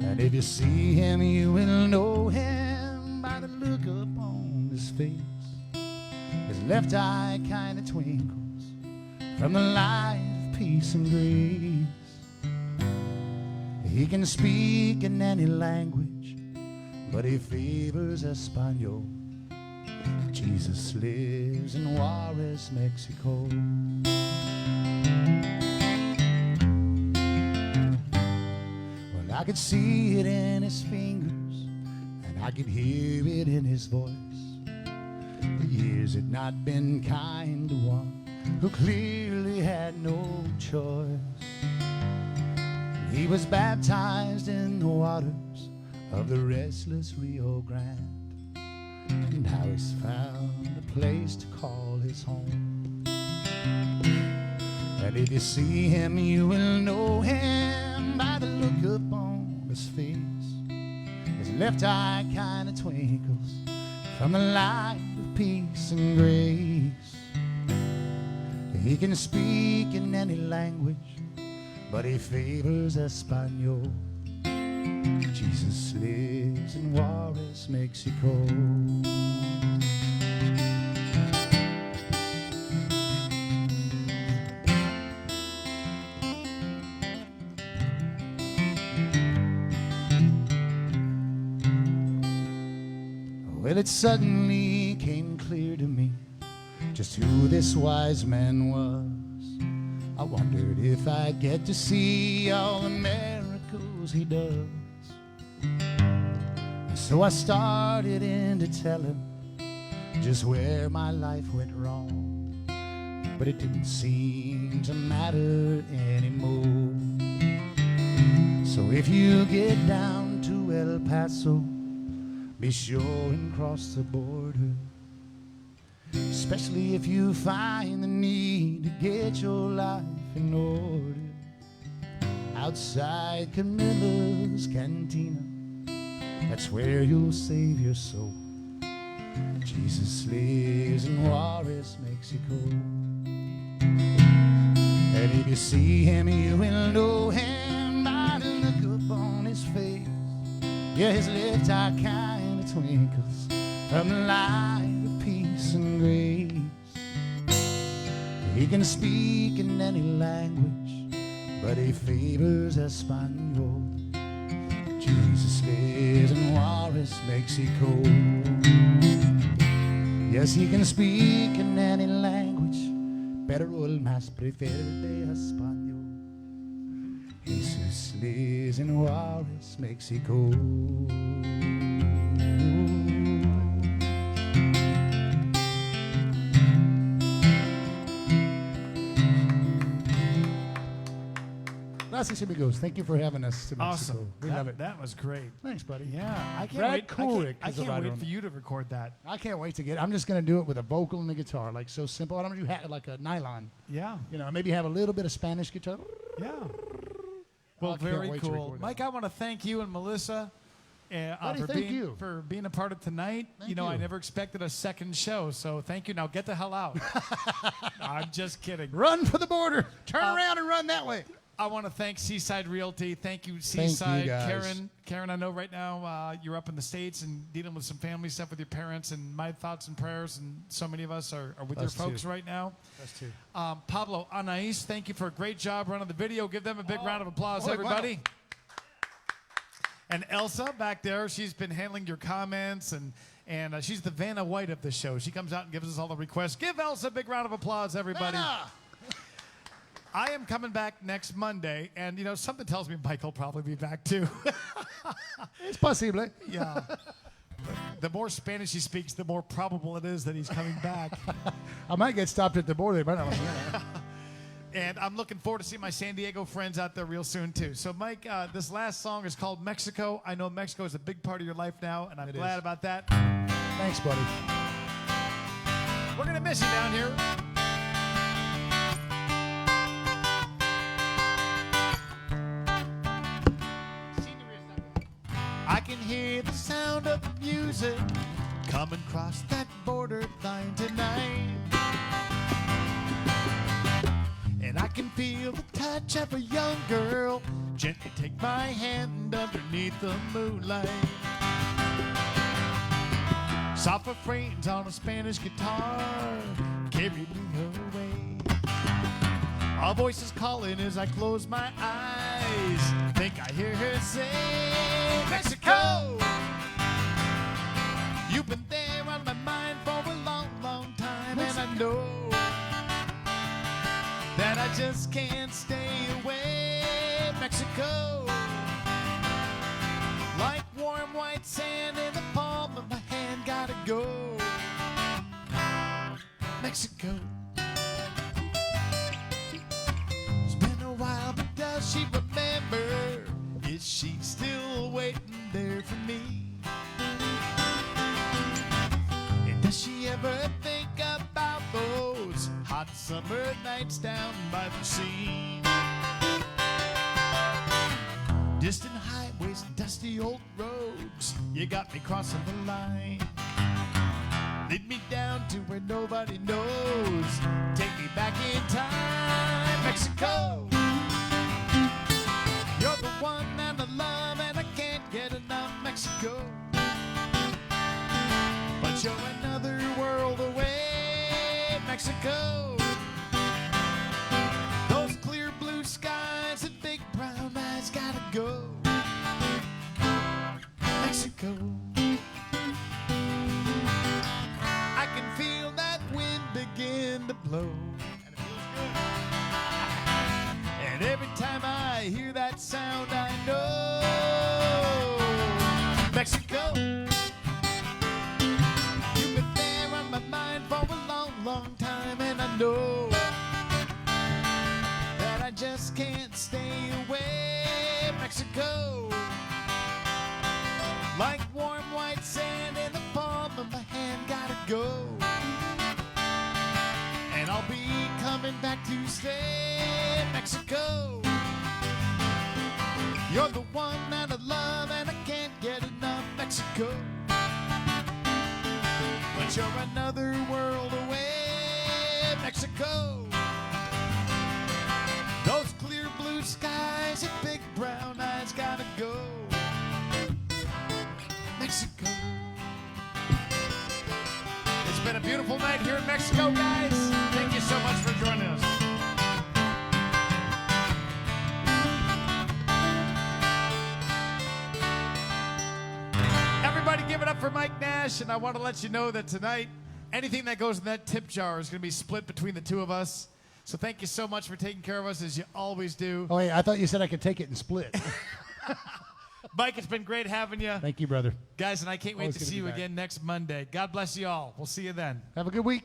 And if you see him, you will know him by the look upon his face. His left eye kind of twinkles from the light of peace and grace. He can speak in any language, but he favors Espanol. Jesus lives in Juarez, Mexico. Well, I could see it in his fingers, and I could hear it in his voice. The years had not been kind to one who clearly had no choice. He was baptized in the waters of the restless Rio Grande, and now he's found a place to call his home. And if you see him, you will know him by the look upon his face. His left eye kind of twinkles from the light of peace and grace. He can speak in any language, but he favors Espanol. Jesus lives in Juarez, Mexico. Well, it suddenly came clear to me just who this wise man was. I wondered if I'd get to see all the miracles he does. So I started in to tell him just where my life went wrong, but it didn't seem to matter anymore. So if you get down to El Paso, be sure and cross the border, especially if you find the need to get your life in order. Outside Camilla's cantina, that's where you'll save your soul. Jesus lives in Juarez, Mexico. And if you see him, you will know him by the look upon his face. Yeah, his left eye kind of twinkles from the light of peace and grace. He can speak in any language, but he favors Espanol. Jesus lives in Juarez, Mexico. Yes, he can speak in any language, pero el más prefiere Español. Jesus lives in Juarez, Mexico. Gracias, amigos. Thank you for having us to Mexico. Awesome. We love it. That was great. Thanks, buddy. Yeah, I can't Brad wait. Coolrick I is the can't writer wait on for it. you to record that. I can't wait to get. I'm just gonna do it with a vocal and a guitar, like so simple. I don't do like a nylon. Yeah. You know, maybe have a little bit of Spanish guitar. Yeah. Well, I can't very wait to cool. record that. Mike, I want to thank you and Melissa Buddy, for thank you. being a part of tonight. Thank I you. never expected a second show, so thank you. Now get the hell out. I'm just kidding. Run for the border. Turn around and run that way. I want to thank Seaside Realty. Thank you, Thank you, Seaside. guys. Karen, I know right now you're up in the States and dealing with some family stuff with your parents, and my thoughts and prayers, and so many of us are with Us your folks too. right now. Us too. Pablo, Anais, thank you for a great job running the video. Give them a big round of applause, boy, everybody. And Elsa back there, she's been handling your comments, and she's the Vanna White of the show. She comes out and gives us all the requests. Give Elsa a big round of applause, everybody. Vanna! I am coming back next Monday, and something tells me Mike will probably be back too. It's possible. Yeah. The more Spanish he speaks, the more probable it is that he's coming back. I might get stopped at the border, but I don't know. And I'm looking forward to seeing my San Diego friends out there real soon, too. So, Mike, this last song is called Mexico. I know Mexico is a big part of your life now, and I'm glad about that. Thanks, buddy. We're going to miss you down here. I can hear the sound of music coming across that borderline tonight. And I can feel the touch of a young girl gently take my hand underneath the moonlight. Soft refrains on a Spanish guitar carry me away. A voice is calling as I close my eyes. Think I hear her say, Mexico! You've been there on my mind for a long, long time, and I know that I just can't stay away. Mexico, like warm white sand in the palm of my hand, gotta go. Mexico. It's been a while, but does she remember? Is she still waiting there for me? And does she ever think about those hot summer nights down by the sea? Distant highways and dusty old roads, you got me crossing the line. Lead me down to where nobody knows. Take me back in time, Mexico. You're the one that I love and I can't get enough, Mexico. But you're another world away, Mexico. Those clear blue skies and big brown eyes gotta go, Mexico. I can feel that wind begin to blow, and it feels good. And every time I hear that sound, I know Mexico. You've been there on my mind for a long, long time, and I know that I just can't stay away, Mexico. Like warm white sand in the palm of my hand, gotta go. And I'll be coming back to stay, Mexico. You're the one that I love and I can't get enough, Mexico. But you're another world away, Mexico. Those clear blue skies and big brown eyes gotta go, Mexico. It's been a beautiful night here in Mexico, guys. Thank you so much for joining us. Everybody give it up for Mike Nash, and I want to let you know that tonight, anything that goes in that tip jar is going to be split between the two of us. So thank you so much for taking care of us, as you always do. Oh, wait, I thought you said I could take it and split. Mike, it's been great having you. Thank you, brother. Guys, and I can't wait Always to good to see be you back. again next Monday. God bless you all. We'll see you then. Have a good week.